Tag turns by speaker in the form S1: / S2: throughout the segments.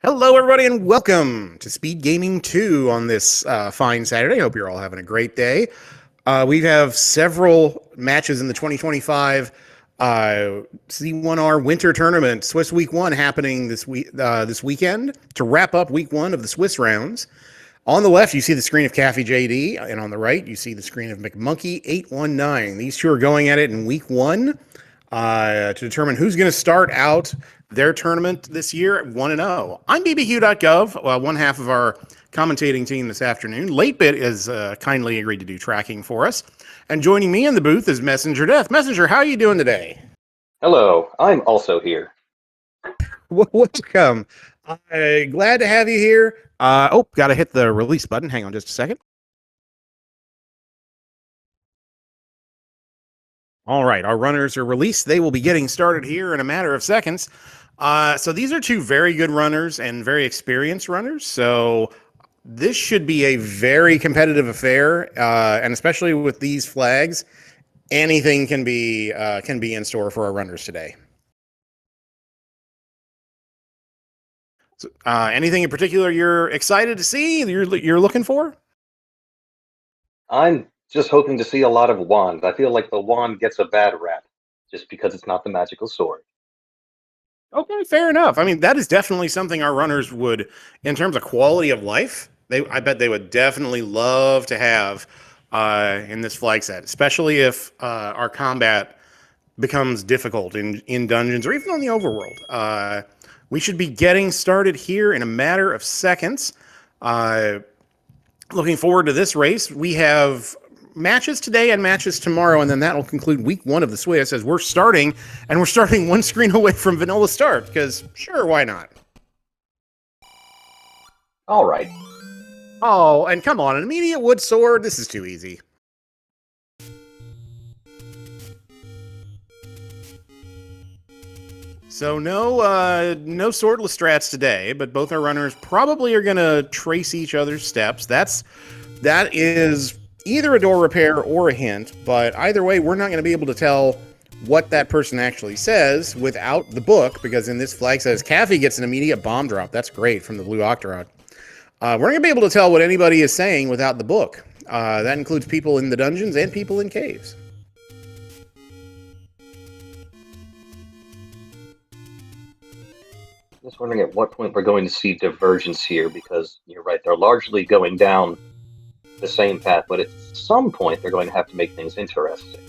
S1: Hello, everybody, and welcome to Speed Gaming 2 on this fine Saturday. Hope you're all having a great day. We have several matches in the 2025 Z1R Winter Tournament, Swiss Week 1, happening this weekend to wrap up Week 1 of the Swiss rounds. On the left, you see the screen of CaffyJD, and on the right, you see the screen of McMonkey819. These two are going at it in Week 1 to determine who's going to start out their tournament this year at 1-0. I'm bbq.gov, one half of our commentating team this afternoon. LateBit has kindly agreed to do tracking for us. And joining me in the booth is Messenger Death. Messenger, how are you doing today?
S2: Hello, I'm also here.
S1: Welcome. Glad to have you here. Got to hit the release button. Hang on just a second. All right, our runners are released. They will be getting started here in a matter of seconds. So these are two very good runners and very experienced runners. So this should be a very competitive affair, and especially with these flags, anything can be in store for our runners today. So, anything in particular you're excited to see? You're looking for?
S2: I'm just hoping to see a lot of wand. I feel like the wand gets a bad rap just because it's not the magical sword.
S1: Okay, fair enough. I mean, that is definitely something our runners would, in terms of quality of life, I bet they would definitely love to have in this flag set, especially if our combat becomes difficult in dungeons or even on the overworld. We should be getting started here in a matter of seconds. Looking forward to this race. We have matches today and matches tomorrow, and then that will conclude Week 1 of the Swiss as we're starting one screen away from vanilla start, because sure, why not?
S2: All right.
S1: Oh, and come on, an immediate wood sword? This is too easy. So no swordless strats today, but both our runners probably are going to trace each other's steps. That is either a door repair or a hint, but either way, we're not going to be able to tell what that person actually says without the book, because in this flag says Caffy gets an immediate bomb drop. That's great from the Blue Octorok. We're not going to be able to tell what anybody is saying without the book. That includes people in the dungeons and people in caves.
S2: Just wondering at what point we're going to see divergence here, because you're right, they're largely going down the same path, but at some point they're going to have to make things interesting.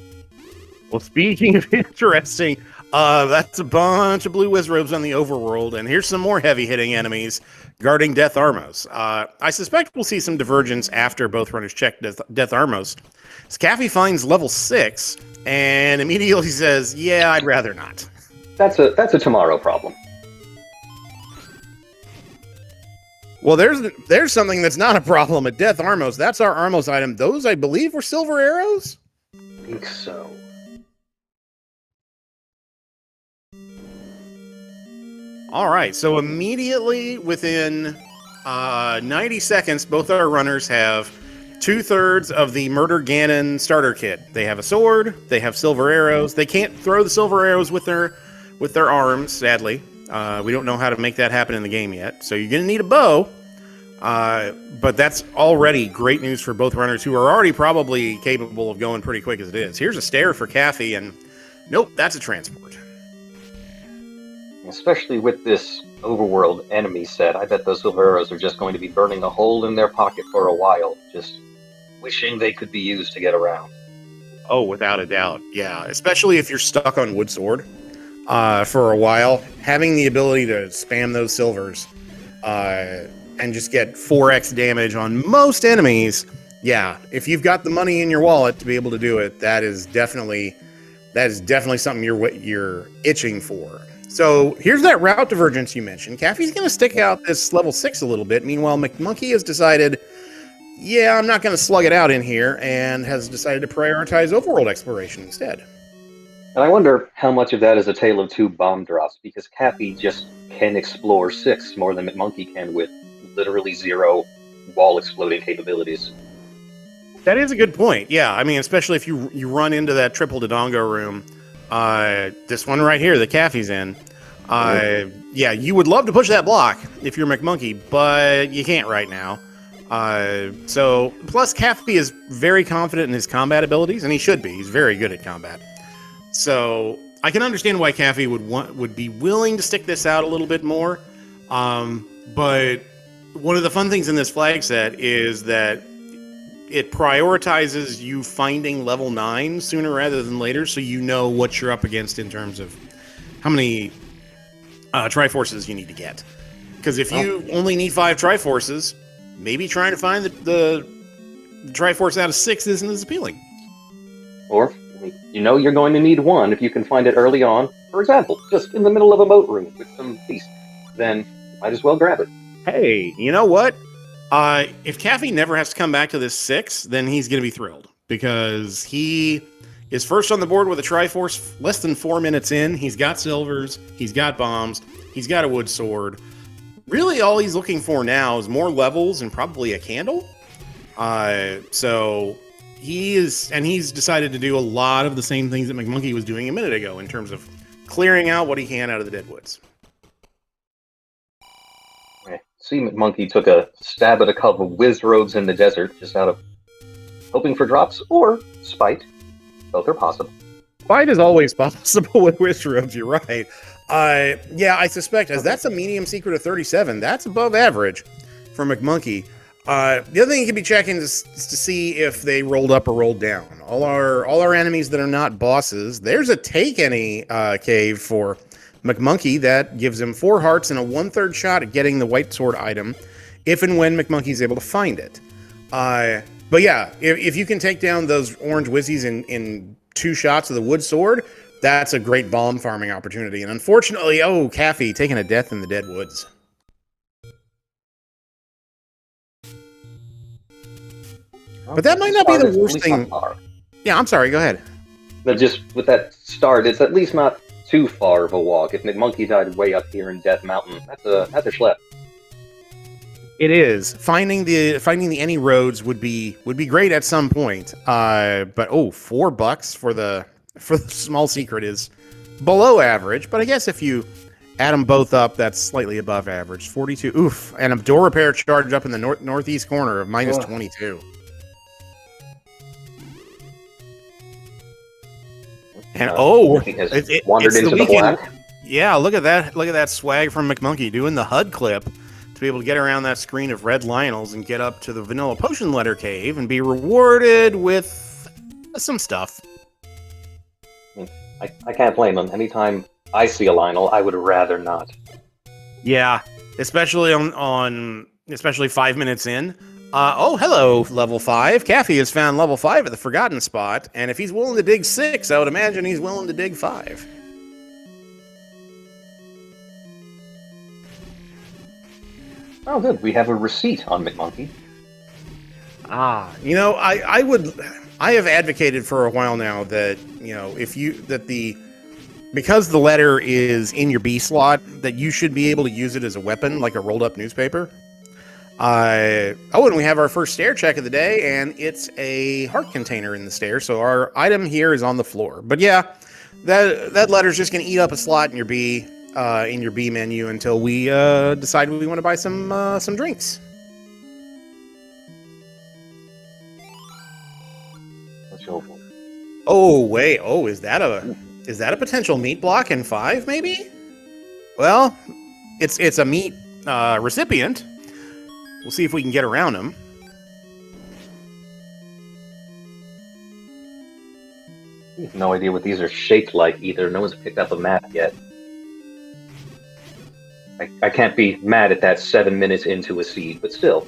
S1: Well, speaking of interesting, that's a bunch of blue wizrobes on the overworld, and here's some more heavy-hitting enemies guarding Death Armos. I suspect we'll see some divergence after both runners check Death Armos. Caffy finds level 6, and immediately says, yeah, I'd rather not.
S2: That's a tomorrow problem.
S1: Well, there's something that's not a problem at Death Armos. That's our Armos item. Those, I believe, were silver arrows?
S2: I think so.
S1: All right, so immediately within 90 seconds, both our runners have 2/3 of the Murder Ganon starter kit. They have a sword, they have silver arrows. They can't throw the silver arrows with their arms, sadly. We don't know how to make that happen in the game yet, so you're going to need a bow. But that's already great news for both runners, who are already probably capable of going pretty quick as it is. Here's a stair for Caffy, and nope, that's a transport.
S2: Especially with this overworld enemy set, I bet those silver arrows are just going to be burning a hole in their pocket for a while, just wishing they could be used to get around.
S1: Oh, without a doubt, yeah. Especially if you're stuck on wood sword for a while, having the ability to spam those silvers and just get 4x damage on most enemies, yeah. If you've got the money in your wallet to be able to do it, that is definitely something you're itching for. So here's that route divergence you mentioned. Caffy's going to stick out this level 6 a little bit. Meanwhile, McMonkey has decided, yeah, I'm not going to slug it out in here, and has decided to prioritize overworld exploration instead.
S2: And I wonder how much of that is a tale of two bomb drops, because Caffy just can explore 6 more than McMonkey can with literally 0 wall exploding capabilities.
S1: That is a good point. Yeah, I mean, especially if you run into that triple Dodongo room, this one right here that Caffy's in, Yeah, you would love to push that block if you're McMonkey, but you can't right now. So plus Caffy is very confident in his combat abilities, and he should be. He's very good at combat. So I can understand why Caffy would be willing to stick this out a little bit more. But one of the fun things in this flag set is that it prioritizes you finding level 9 sooner rather than later, so you know what you're up against in terms of how many Triforces you need to get. Because if you only need 5 Triforces, maybe trying to find the Triforce out of 6 isn't as appealing.
S2: Or, you know you're going to need 1 if you can find it early on. For example, just in the middle of a boat room with some beasts. Then, might as well grab it.
S1: Hey, you know what? If Caffy never has to come back to this 6, then he's going to be thrilled. Because he is first on the board with a Triforce less than 4 minutes in. He's got silvers, he's got bombs, he's got a wood sword. Really, all he's looking for now is more levels and probably a candle. So he's decided to do a lot of the same things that McMonkey was doing a minute ago in terms of clearing out what he can out of the Deadwoods.
S2: See, McMonkey took a stab at a couple of whiz roads in the desert just out of hoping for drops or spite. Both are possible.
S1: Spite is always possible with whiz roads, you're right. Yeah, I suspect, as that's a medium secret of 37, that's above average for McMonkey. The other thing you can be checking is to see if they rolled up or rolled down. All our enemies that are not bosses, there's a take any cave for McMonkey that gives him 4 hearts and a 1/3 shot at getting the white sword item if and when McMonkey's able to find it. But yeah, if you can take down those orange whizzies in 2 shots of the wood sword, that's a great bomb farming opportunity. And unfortunately, Caffy taking a death in the dead woods. But that might not be the worst thing. Yeah, I'm sorry, go ahead.
S2: But just with that start, it's at least not too far of a walk. If McMonkey died way up here in Death Mountain, that's a schlep.
S1: It is. Finding the any roads would be great at some point. But $4 for the small secret is below average. But I guess if you add them both up, that's slightly above average. 42. Oof. And a door repair charge up in the northeast corner of minus 22. And
S2: it wandered into the black.
S1: Yeah, look at that! Look at that swag from McMonkey doing the HUD clip to be able to get around that screen of red Lionels and get up to the Vanilla Potion Letter Cave and be rewarded with some stuff.
S2: I can't blame him. Anytime I see a Lionel, I would rather not.
S1: Yeah, especially especially 5 minutes in. Hello, level 5. Caffy has found level 5 at the Forgotten Spot, and if he's willing to dig 6, I would imagine he's willing to dig 5.
S2: Oh, good. We have a receipt on McMonkey.
S1: I have advocated for a while now that, because the letter is in your B slot, that you should be able to use it as a weapon, like a rolled up newspaper. And we have our first stair check of the day, and it's a heart container in the stair, so our item here is on the floor. But yeah, that letter's just going to eat up a slot in your B menu until we decide we want to buy some drinks. Oh wait, is that a potential meat block in 5 maybe? Well, it's a meat recipient. We'll see if we can get around him.
S2: I have no idea what these are shaped like either. No one's picked up a map yet. I can't be mad at that 7 minutes into a seed, but still.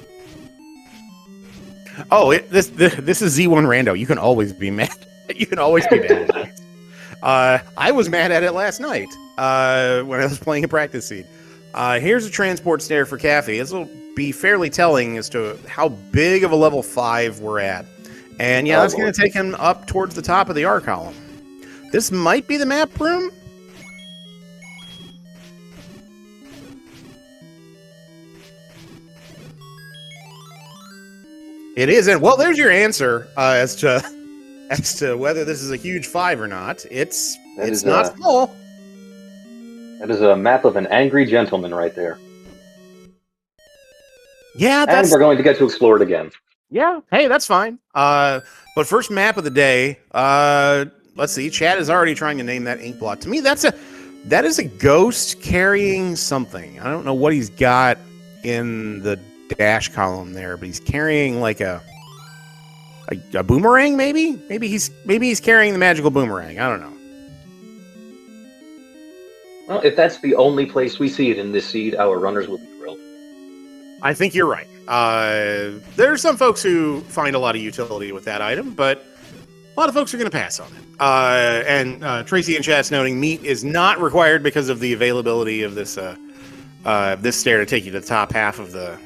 S1: Oh, this is Z1 Rando. You can always be mad. You can always be mad at it. I was mad at it last night when I was playing a practice seed. Here's a transport stair for Caffy. This will be fairly telling as to how big of a level 5 we're at. And yeah, that's going to take him up towards the top of the R column. This might be the map room. It isn't. Well, there's your answer as to whether this is a huge 5 or not. It's not small.
S2: That is a map of an angry gentleman right there.
S1: Yeah,
S2: And we're going to get to explore it again.
S1: Yeah, hey, that's fine. But first map of the day. Let's see. Chad is already trying to name that ink blot. To me, that is a ghost carrying something. I don't know what he's got in the dash column there, but he's carrying like a boomerang. Maybe he's carrying the magical boomerang. I don't know.
S2: Well, if that's the only place we see it in this seed, our runners will be thrilled.
S1: I think you're right. There are some folks who find a lot of utility with that item, but a lot of folks are going to pass on it. And Tracy in chat's noting meat is not required because of the availability of this this stair to take you to the top half of the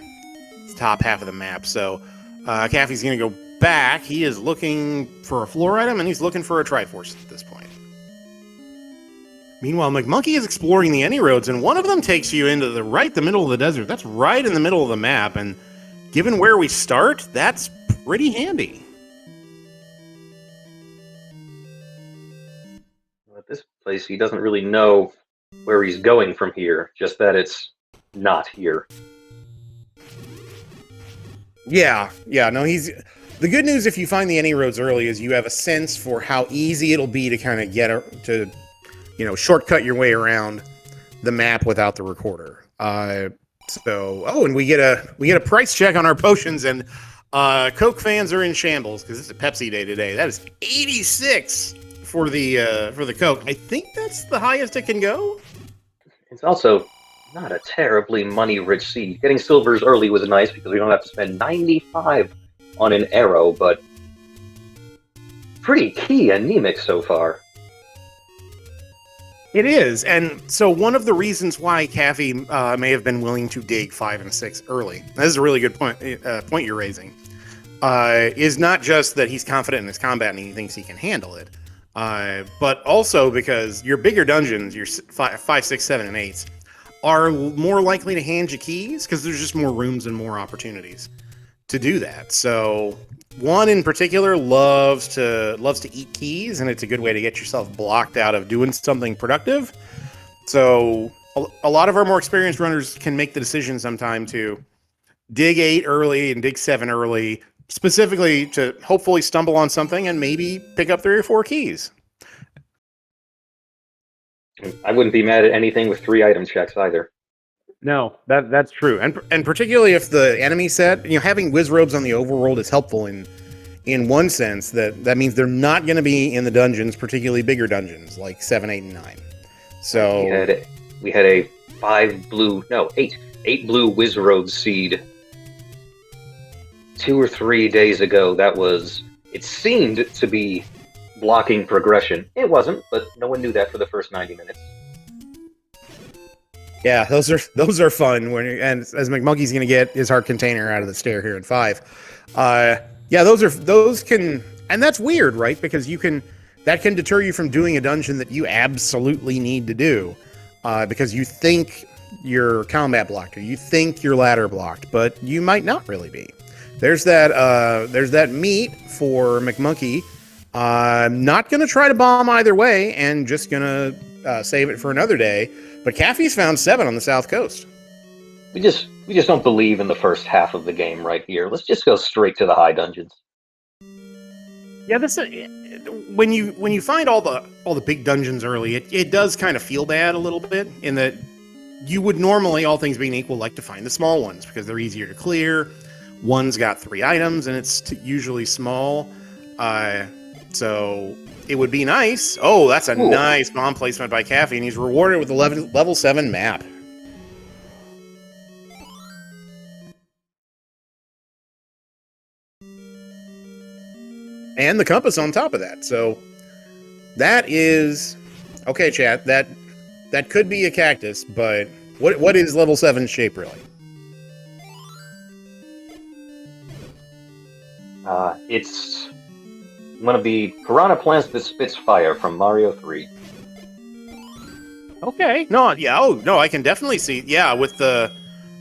S1: map. So Caffy's going to go back. He is looking for a floor item, and he's looking for a Triforce at this point. Meanwhile, McMonkey is exploring the any roads, and one of them takes you into the middle of the desert. That's right in the middle of the map, and given where we start, that's pretty handy.
S2: At this place, he doesn't really know where he's going from here, just that it's not here.
S1: Yeah, no, the good news if you find the any roads early is you have a sense for how easy it'll be to kind of get to shortcut your way around the map without the recorder. And we get a price check on our potions, and Coke fans are in shambles because it's a Pepsi day today. That is 86 for the Coke. I think that's the highest it can go.
S2: It's also not a terribly money-rich seed. Getting silvers early was nice because we don't have to spend 95 on an arrow, but pretty key anemic so far.
S1: It is, and so one of the reasons why Caffy may have been willing to dig 5 and 6 early, this is a really good point you're raising, is not just that he's confident in his combat and he thinks he can handle it, but also because your bigger dungeons, your 5, 6, 7, and 8s, are more likely to hand you keys because there's just more rooms and more opportunities to do that. So one in particular loves to eat keys, and it's a good way to get yourself blocked out of doing something productive. So a lot of our more experienced runners can make the decision sometime to dig 8 early and dig 7 early, specifically to hopefully stumble on something and maybe pick up 3 or 4 keys.
S2: I wouldn't be mad at anything with 3 item checks either.
S1: No, that's true, and particularly if the enemy set, having whiz robes on the overworld is helpful in one sense. That means they're not going to be in the dungeons, particularly bigger dungeons like 7, 8, and 9. So
S2: we had a 8 blue whiz robe seed 2 or 3 days ago. It seemed to be blocking progression. It wasn't, but no one knew that for the first 90 minutes.
S1: Yeah, those are fun. And as McMonkey's going to get his heart container out of the stair here in 5. Those can, and that's weird, right? Because that can deter you from doing a dungeon that you absolutely need to do, because you think you're combat blocked or you think you're ladder blocked, but you might not really be. There's that meat for McMonkey. Not going to try to bomb either way, and just going to save it for another day. But Caffy's found 7 on the south coast.
S2: We just don't believe in the first half of the game right here. Let's just go straight to the high dungeons.
S1: Yeah, when you find all the big dungeons early, it does kind of feel bad a little bit in that you would normally, all things being equal, like to find the small ones because they're easier to clear. One's got 3 items and it's usually small. So it would be nice. Oh, that's a nice bomb placement by Caffy, and he's rewarded with a level 7 map. And the compass on top of that. So that is okay, chat. That could be a cactus, but what is level 7 shape really?
S2: It's one of the piranha plants that spits fire from Mario 3.
S1: Okay. No, yeah. Oh, no, I can definitely see. Yeah, with the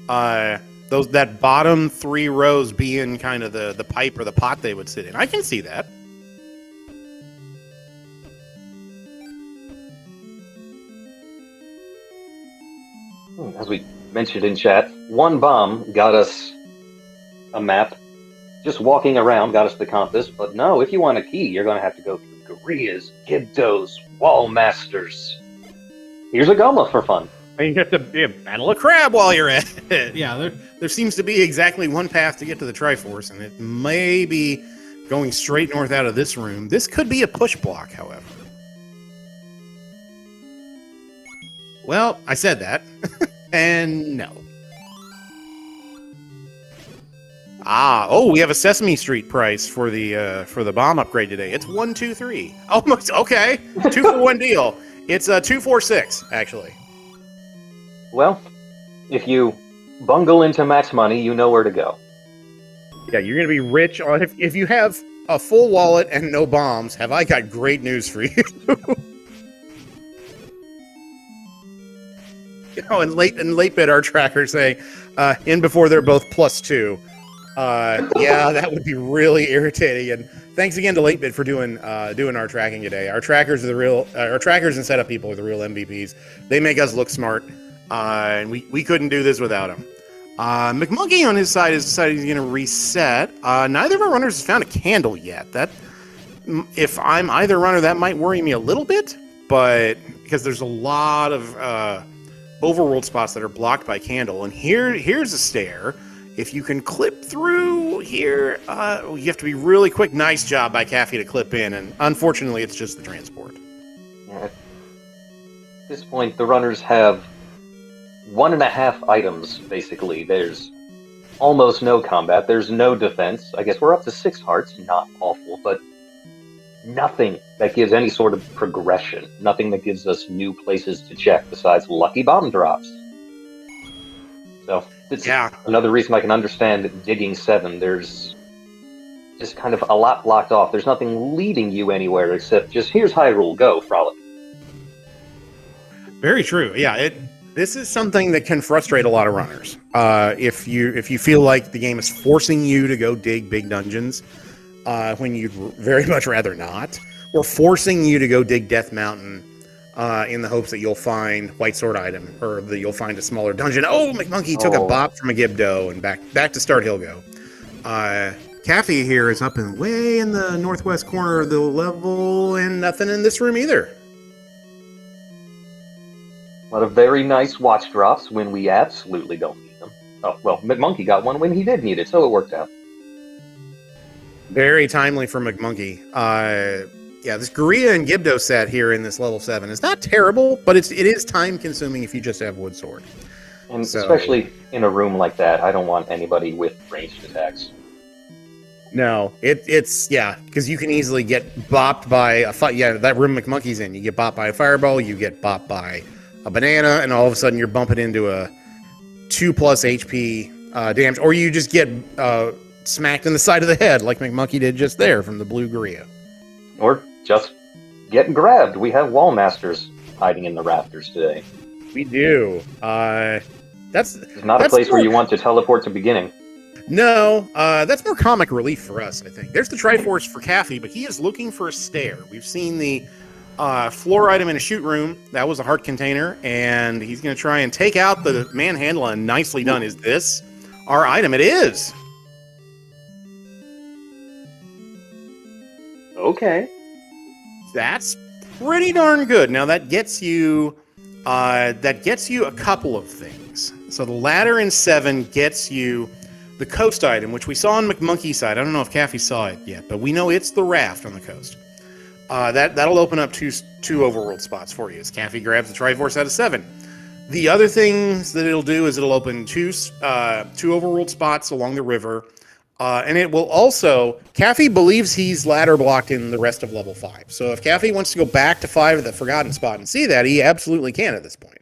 S1: that bottom 3 rows being kind of the pipe or the pot they would sit in. I can see that.
S2: as we mentioned in chat, one bomb got us a map. Just walking around got us the compass, but no, if you want a key, you're going to have to go through Gorias, Gibdos, Wall Masters. Here's a Goma for fun.
S1: And you have to battle a crab while you're at it. Yeah, there seems to be exactly one path to get to the Triforce, and it may be going straight north out of this room. This could be a push block, however. Well, I said that. And no. We have a Sesame Street price for the bomb upgrade today. It's 123. Almost okay. 2 for 1 deal. It's 246 actually.
S2: Well, if you bungle into max money, you know where to go.
S1: Yeah, you're gonna be rich. If you have a full wallet and no bombs, have I got great news for you. And late bid our trackers say in before they're both +2. Yeah, that would be really irritating. And thanks again to Late Bid for doing our tracking today. Our trackers are our trackers and setup people are the real MVPs. They make us look smart, and we couldn't do this without them. McMonkey on his side has decided he's going to reset. Neither of our runners has found a candle yet. That, if I'm either runner, that might worry me a little bit, but because there's a lot of overworld spots that are blocked by candle, and here's a stair. If you can clip through here, you have to be really quick. Nice job by Caffy to clip in, and unfortunately, it's just the transport.
S2: Yeah. At this point, the runners have 1.5 items, basically. There's almost no combat. There's no defense. I guess we're up to 6 hearts. Not awful, but nothing that gives any sort of progression. Nothing that gives us new places to check besides lucky bomb drops. So it's another reason I can understand digging 7. There's just kind of a lot blocked off. There's nothing leading you anywhere except just here's Hyrule, go, frolic.
S1: Very true. Yeah, this is something that can frustrate a lot of runners. If you feel like the game is forcing you to go dig big dungeons when you'd very much rather not, or forcing you to go dig Death Mountain in the hopes that you'll find White Sword item, or that you'll find a smaller dungeon. Oh, McMonkey took a bop from a Gibdo, and back to start he'll go. Caffy here is up way in the northwest corner of the level, and nothing in this room either.
S2: A lot of very nice watch drops when we absolutely don't need them. Oh, well, McMonkey got one when he did need it, so it worked out.
S1: Very timely for McMonkey. Yeah, this Goria and Gibdo set here in this level 7 is not terrible, but it is time consuming if you just have Wood Sword.
S2: And especially in a room like that, I don't want anybody with ranged attacks.
S1: No, it's because you can easily get bopped by that room McMonkey's in. You get bopped by a fireball, you get bopped by a banana, and all of a sudden you're bumping into a 2+ HP damage, or you just get smacked in the side of the head like McMonkey did just there from the blue Goria.
S2: Or just get grabbed. We have Wall Masters hiding in the rafters today.
S1: We do. That's
S2: not a place where you want to teleport to beginning.
S1: No, that's more comic relief for us, I think. There's the Triforce for Caffy, but he is looking for a stair. We've seen the floor item in a shoot room. That was a heart container, and he's going to try and take out the manhandle, and nicely done. Is this our item? It is.
S2: Okay.
S1: That's pretty darn good. Now that gets you a couple of things. So the ladder in 7 gets you the coast item, which we saw on McMonkey's side. I don't know if Caffy saw it yet, but we know it's the raft on the coast. That'll open up two overworld spots for you as Caffy grabs the Triforce out of 7. The other things that it'll do is it'll open two overworld spots along the river. And it will also, Caffy believes he's ladder blocked in the rest of level 5. So if Caffy wants to go back to 5 at the Forgotten Spot and see that, he absolutely can at this point.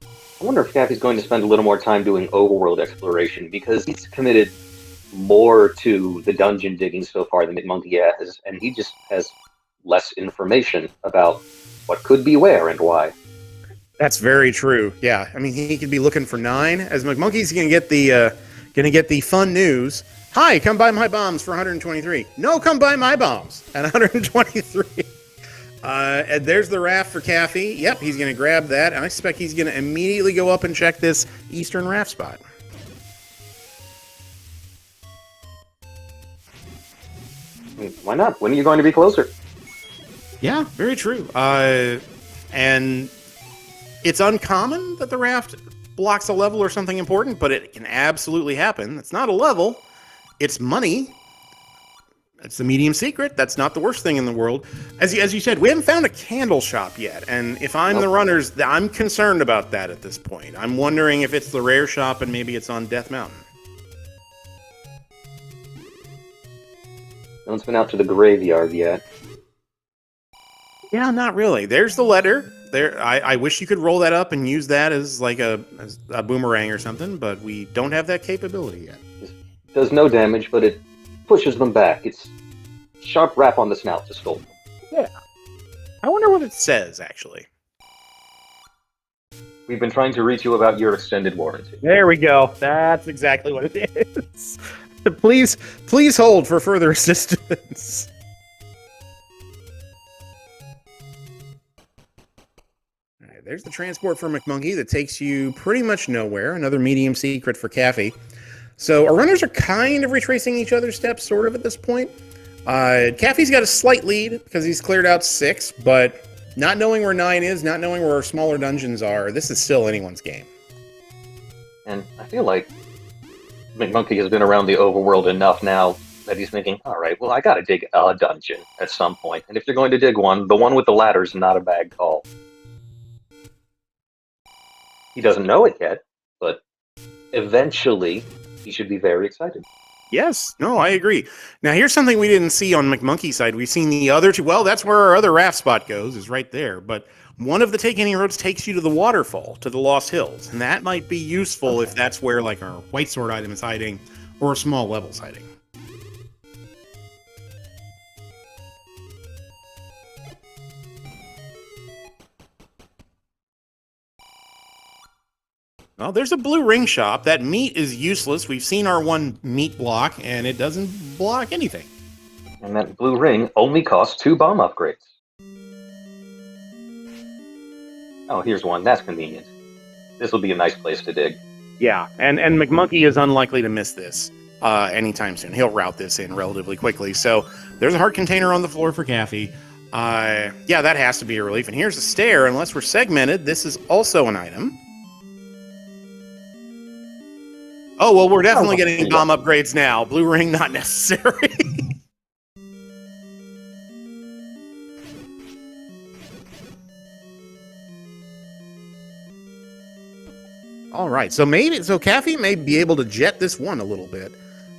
S2: I wonder if Caffy's going to spend a little more time doing overworld exploration, because he's committed more to the dungeon digging so far than McMonkey has, and he just has less information about what could be where and why.
S1: That's very true. Yeah, I mean, he could be looking for 9. As McMonkey's gonna get the fun news. Hi, come buy my bombs for 123. No, come buy my bombs at 123. And there's the raft for Caffy. Yep, he's going to grab that. And I suspect he's going to immediately go up and check this eastern raft spot.
S2: Why not? When are you going to be closer?
S1: Yeah, very true. And it's uncommon that the raft blocks a level or something important, but it can absolutely happen. It's not a level. It's money. It's the medium secret. That's not the worst thing in the world. As you said, we haven't found a candle shop yet. And if I'm the runners, I'm concerned about that at this point. I'm wondering if it's the rare shop and maybe it's on Death Mountain.
S2: No one's been out to the graveyard yet.
S1: Yeah, not really. There's the letter. There, I wish you could roll that up and use that as like a boomerang or something, but we don't have that capability yet.
S2: It does no damage, but it pushes them back. It's sharp rap on the snout to scold them.
S1: Yeah. I wonder what it says, actually.
S2: We've been trying to reach you about your extended warranty.
S1: There we go. That's exactly what it is. Please hold for further assistance. All right, there's the transport for McMonkey that takes you pretty much nowhere. Another medium secret for Caffy. So our runners are kind of retracing each other's steps, sort of, at this point. Caffy's got a slight lead because he's cleared out 6, but not knowing where 9 is, not knowing where our smaller dungeons are, this is still anyone's game.
S2: And I feel like McMonkey has been around the overworld enough now that he's thinking, all right, well, I gotta dig a dungeon at some point. And if you're going to dig one, the one with the ladder is not a bad call. He doesn't know it yet, but eventually he should be very excited.
S1: Yes, no, I agree. Now, here's something we didn't see on McMonkey's side. We've seen the other two. Well, that's where our other raft spot goes, is right there. But one of the Take Any roads takes you to the waterfall, to the Lost Hills. And that might be useful if that's where, like, our white sword item is hiding or a small level's hiding. Well, there's a blue ring shop. That meat is useless. We've seen our one meat block, and it doesn't block anything.
S2: And that blue ring only costs 2 bomb upgrades. Oh, here's one. That's convenient. This will be a nice place to dig.
S1: Yeah, and McMonkey is unlikely to miss this anytime soon. He'll route this in relatively quickly. So there's a heart container on the floor for Caffy. Yeah, that has to be a relief. And here's a stair. Unless we're segmented, this is also an item. Oh, well, we're definitely getting bomb upgrades now. Blue ring, not necessary. All right, so Caffy may be able to jet this one a little bit.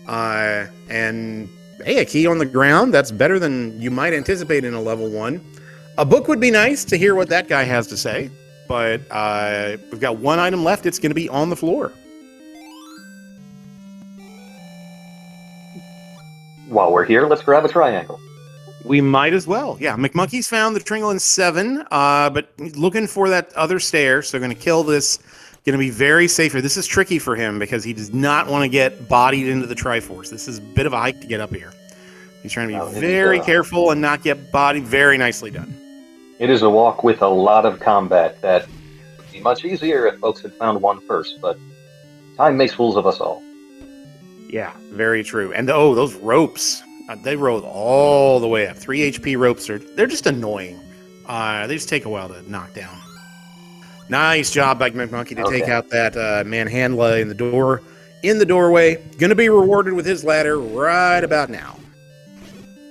S1: And, hey, a key on the ground, that's better than you might anticipate in a level 1. A book would be nice to hear what that guy has to say, but we've got one item left. It's going to be on the floor.
S2: While we're here, let's grab a triangle.
S1: We might as well. Yeah, McMonkey's found the Tringle 7, but he's looking for that other stair, so going to kill this. Going to be very safe here. This is tricky for him because he does not want to get bodied into the Triforce. This is a bit of a hike to get up here. He's trying to be very careful and not get bodied. Very nicely done.
S2: It is a walk with a lot of combat that would be much easier if folks had found one first, but time makes fools of us all.
S1: Yeah, very true. And those ropes, they rode all the way up. 3 HP ropes they're just annoying. They just take a while to knock down. Nice job by McMonkey to take out that manhandla in the doorway. Gonna be rewarded with his ladder right about now.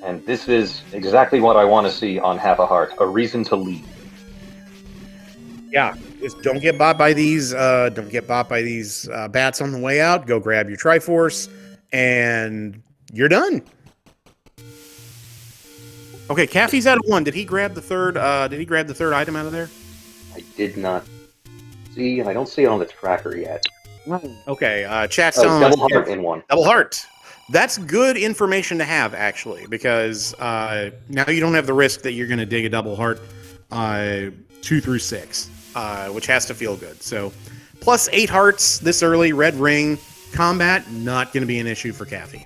S2: And this is exactly what I want to see on Half a Heart, a reason to leave.
S1: Yeah, just don't get bought by these bats on the way out. Go grab your Triforce, and you're done. Okay, Caffy's out of 1. Did he grab the third? Item out of there?
S2: I did not see, and I don't see it on the tracker yet.
S1: Okay, chat's telling us
S2: double heart in 1.
S1: Double heart. That's good information to have, actually, because now you don't have the risk that you're going to dig a double heart 2 through 6. Which has to feel good. So, plus 8 hearts this early, red ring. Combat, not going to be an issue for Caffy.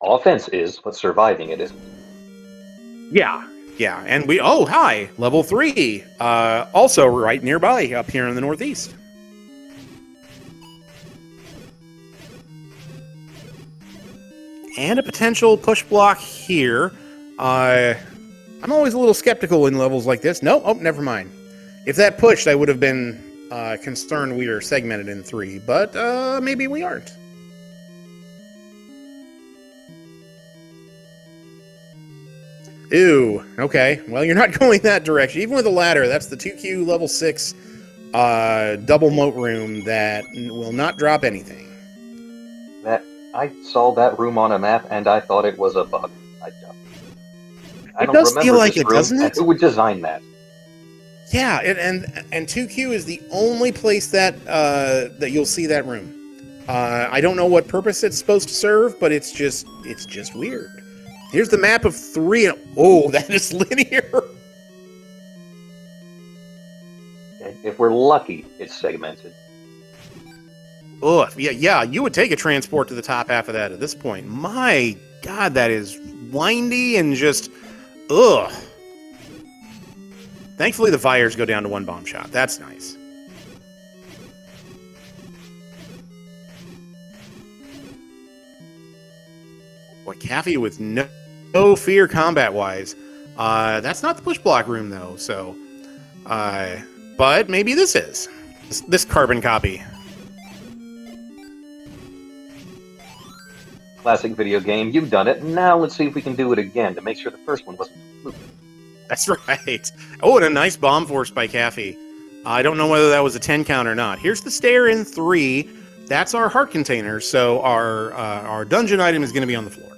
S2: Offense is, but surviving it isn't.
S1: Yeah. Yeah, and oh, hi, level 3. Also right nearby up here in the northeast. And a potential push block here. I'm always a little skeptical in levels like this. No, oh, never mind. If that pushed, I would have been concerned we are segmented in 3, but maybe we aren't. Ew, okay. Well, you're not going that direction. Even with a ladder, that's the 2Q level 6 double moat room that will not drop anything.
S2: I saw that room on a map and I thought it was a bug. I
S1: It
S2: don't
S1: does
S2: remember
S1: feel like
S2: this
S1: it,
S2: room,
S1: doesn't
S2: and
S1: it?
S2: who would design that?
S1: Yeah, and 2Q is the only place that that you'll see that room. I don't know what purpose it's supposed to serve, but it's just weird. Here's the map of 3. And, oh, that is linear.
S2: If we're lucky, it's segmented.
S1: Oh, yeah, you would take a transport to the top half of that at this point. My God, that is windy and just, ugh. Thankfully, the fires go down to 1 bomb shot. That's nice. Boy, Caffy with no fear combat-wise. That's not the push block room, though, so... but maybe this is. This carbon copy.
S2: Classic video game, you've done it. Now let's see if we can do it again to make sure the first one wasn't a fluke.
S1: That's right. Oh, and a nice bomb force by Caffy. I don't know whether that was a 10 count or not. Here's the stair in 3. That's our heart container, so our dungeon item is going to be on the floor.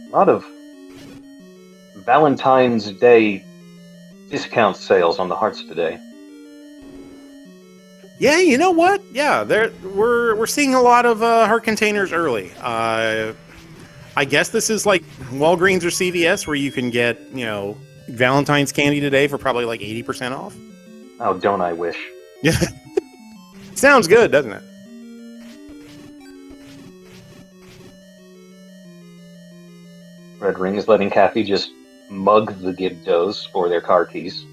S2: A lot of Valentine's Day discount sales on the hearts today.
S1: Yeah, you know what? Yeah, we're seeing a lot of heart containers early. I guess this is like Walgreens or CVS where you can get, Valentine's candy today for probably like 80% off.
S2: Oh, don't I wish.
S1: Yeah. Sounds good, doesn't it?
S2: Red Ring is letting Caffy just mug the Gibdos for their car keys.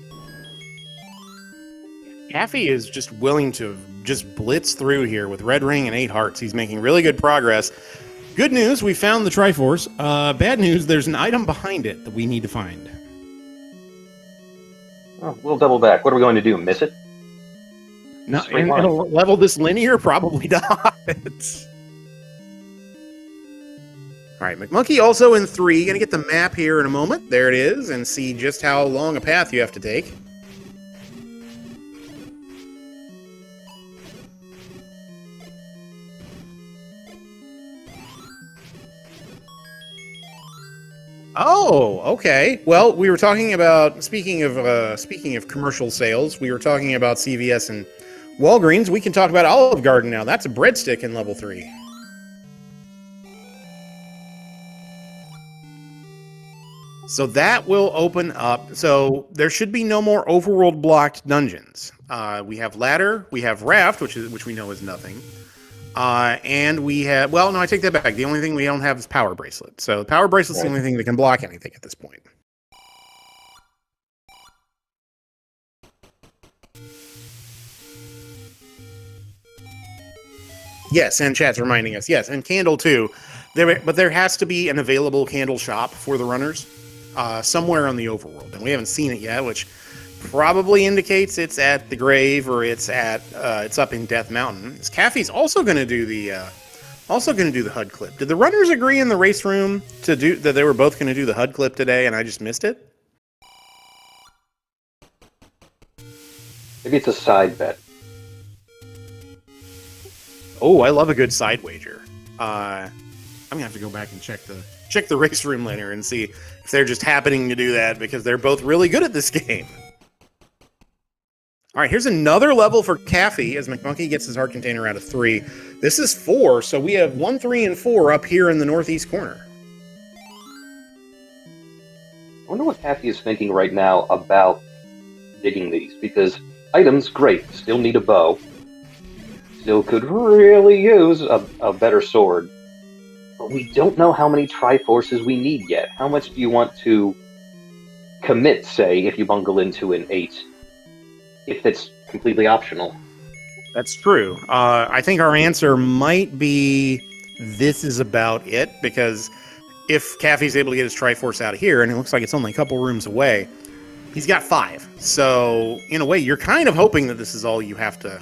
S1: Caffy is just willing to just blitz through here with Red Ring and 8 hearts. He's making really good progress. Good news, we found the Triforce. Bad news, there's an item behind it that we need to find.
S2: Oh, we'll double back. What are we going to do, miss it?
S1: No, and it'll level this linear? Probably not. All right, McMonkey also in 3. Gonna get the map here in a moment. There it is, and see just how long a path you have to take. Oh, okay. Well, we were talking about speaking of commercial sales, we were talking about CVS and Walgreens. We can talk about Olive Garden now. That's a breadstick in level 3. So that will open up. So there should be no more overworld blocked dungeons. We have ladder, we have raft, which we know is nothing. And we have, well, no, I take that back. The only thing we don't have is power bracelet. So the power bracelet's the only thing that can block anything at this point. Yes, and chat's reminding us. Yes, and candle too. But there has to be an available candle shop for the runners somewhere on the overworld, and we haven't seen it yet, which probably indicates it's at the grave or it's up in Death Mountain. Caffy's also going to do the HUD clip. Did the runners agree in the race room to do that? They were both going to do the HUD clip today, and I just missed it.
S2: Maybe it's a side bet.
S1: Oh, I love a good side wager. I'm gonna have to go back and check the race room later and see if they're just happening to do that because they're both really good at this game. All right, here's another level for Caffy as McMonkey gets his heart container out of 3. This is 4, so we have 1, 3, and 4 up here in the northeast corner.
S2: I wonder what Caffy is thinking right now about digging these, because items, great, still need a bow. Still could really use a better sword. But we don't know how many Triforces we need yet. How much do you want to commit, say, if you bungle into an 8, if it's completely optional?
S1: That's true. I think our answer might be this is about it, because if Caffy's able to get his Triforce out of here, and it looks like it's only a couple rooms away, he's got 5. So, in a way, you're kind of hoping that this is all you have to...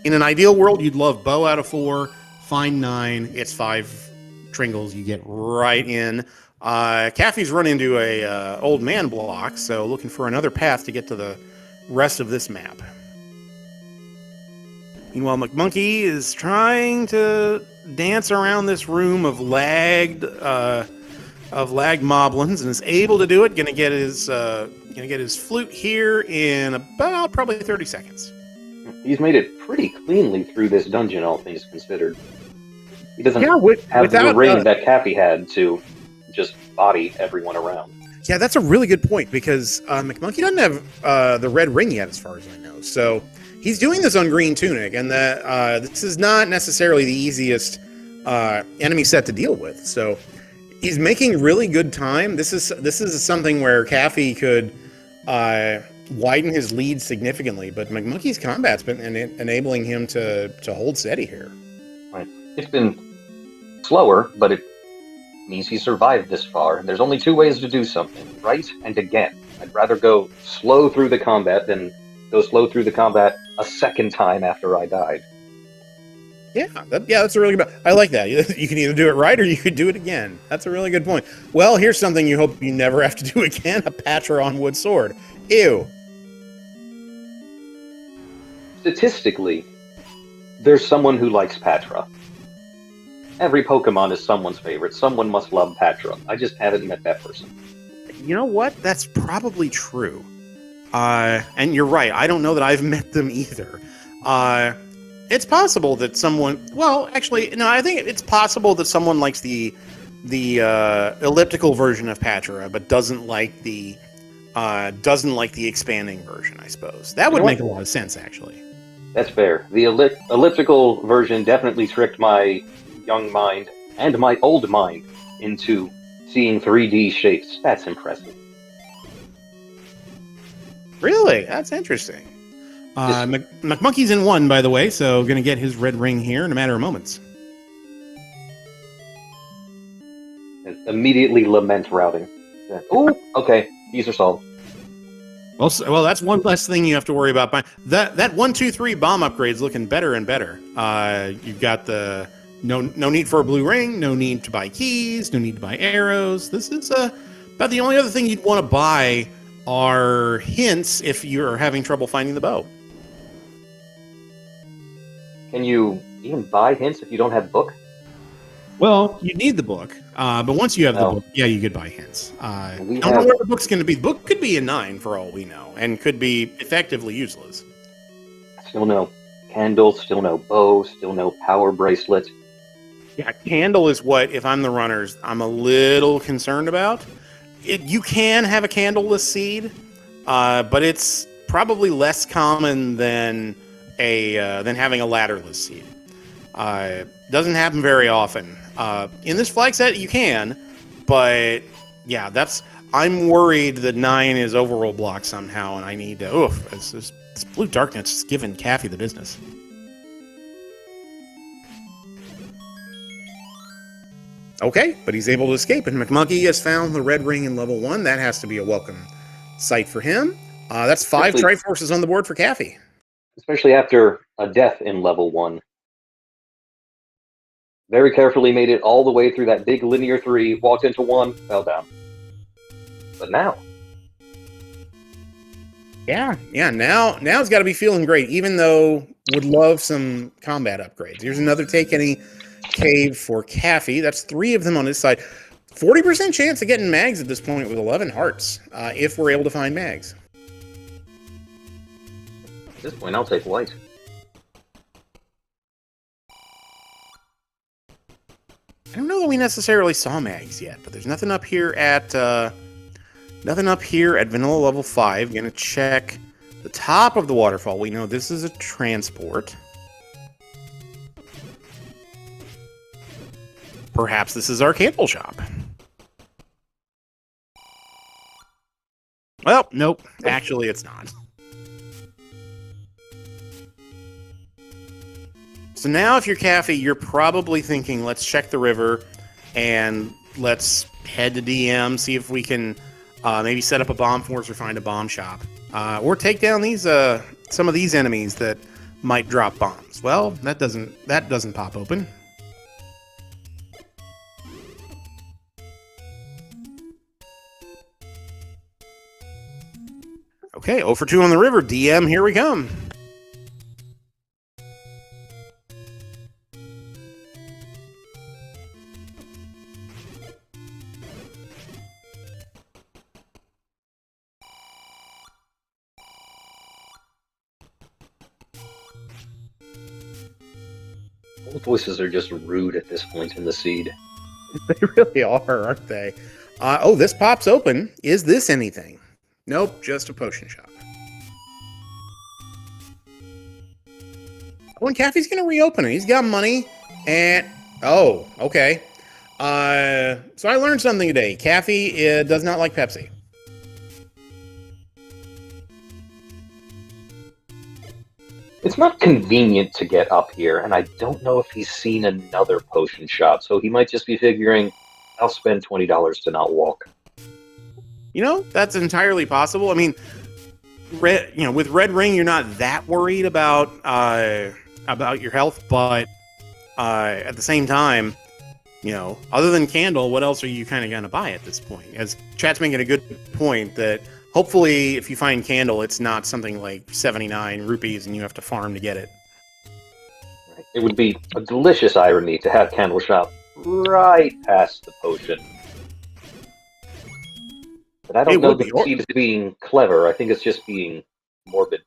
S1: In an ideal world, you'd love bow out of 4, find 9, it's 5 Tringles, you get right in. Caffy's run into a old man block, so looking for another path to get to the rest of this map. Meanwhile, McMonkey is trying to dance around this room of lagged moblins, and is able to do it. Gonna get his flute here in about probably 30 seconds.
S2: He's made it pretty cleanly through this dungeon, all things considered. He doesn't have the ring that Caffy had to just body everyone around.
S1: Yeah, that's a really good point, because McMonkey doesn't have the red ring yet, as far as I know. So he's doing this on green tunic, and that this is not necessarily the easiest enemy set to deal with. So he's making really good time. This is something where Caffy could widen his lead significantly, but McMonkey's combat's been enabling him to hold steady here.
S2: Right. It's been slower, but it means he survived this far. There's only 2 ways to do something, right and again. I'd rather go slow through the combat than go slow through the combat a second time after I died.
S1: Yeah, that's a really good... I like that. You can either do it right or you could do it again. That's a really good point. Well, here's something you hope you never have to do again, a Patra on wood sword. Ew.
S2: Statistically, there's someone who likes Patra. Every Pokemon is someone's favorite. Someone must love Patra. I just haven't met that person.
S1: You know what? That's probably true. And you're right. I don't know that I've met them either. It's possible that someone... Well, actually, no, I think it's possible that someone likes the elliptical version of Patra, but doesn't like the expanding version, I suppose. That would make a lot of sense, actually.
S2: That's fair. The elliptical version definitely tricked my young mind and my old mind into seeing 3D shapes. That's impressive.
S1: Really? That's interesting. McMonkey's in 1, by the way, so going to get his red ring here in a matter of moments.
S2: Immediately lament routing. Oh, okay. These are solved.
S1: Well, that's one less thing you have to worry about. That 1, 2, 3 bomb upgrade's looking better and better. You've got the no need for a blue ring, no need to buy keys, no need to buy arrows. This is about the only other thing you'd want to buy are hints if you're having trouble finding the bow.
S2: Can you even buy hints if you don't have book?
S1: Well, you need the book, but once you have the book, yeah, you could buy hints. I don't know where the book's going to be. The book could be a 9 for all we know, and could be effectively useless.
S2: Still no candle, still no bow, still no power bracelet.
S1: Yeah, candle is what, if I'm the runners, I'm a little concerned about. You can have a candleless seed, but it's probably less common than having a ladderless seed. Doesn't happen very often. In this flag set, you can, but yeah, I'm worried that 9 is overroll block somehow, and I need to. This blue darkness is giving Caffy the business. Okay, but he's able to escape, and McMonkey has found the red ring in level 1. That has to be a welcome sight for him. That's 5 Triforces on the board for Caffy.
S2: Especially after a death in level 1. Very carefully made it all the way through that big linear 3, walked into 1, fell down. But now.
S1: Yeah, now it's got to be feeling great, even though would love some combat upgrades. Here's another take any cave for Caffy. That's 3 of them on his side. 40% chance of getting mags at this point with 11 hearts, if we're able to find mags.
S2: At this point, I'll take white.
S1: I don't know that we necessarily saw mags yet, but there's nothing up here at vanilla level 5. Gonna check the top of the waterfall. We know this is a transport. Perhaps this is our candle shop. Well, nope. Actually, it's not. So now if you're Caffy, you're probably thinking, let's check the river and let's head to DM, see if we can maybe set up a bomb force or find a bomb shop. Or take down these some of these enemies that might drop bombs. Well, that doesn't pop open. Okay, 0 for 2 on the river. DM, here we come.
S2: All voices are just rude at this point in the seed.
S1: They really are, aren't they? Oh, this pops open. Is this anything? Nope, just a potion shop. Oh, and Caffy's going to reopen it. He's got money. And, oh, okay. So I learned something today. Caffy does not like Pepsi.
S2: It's not convenient to get up here, and I don't know if he's seen another potion shop, so he might just be figuring, I'll spend $20 to not walk.
S1: You know, that's entirely possible. I mean, with Red Ring, you're not that worried about your health, but at the same time, other than Candle, what else are you kind of going to buy at this point? As chat's making a good point that hopefully if you find Candle, it's not something like 79 rupees and you have to farm to get it.
S2: Right. It would be a delicious irony to have Candle Shop right past the potion. But I don't know the key to being clever. I think it's just being morbid.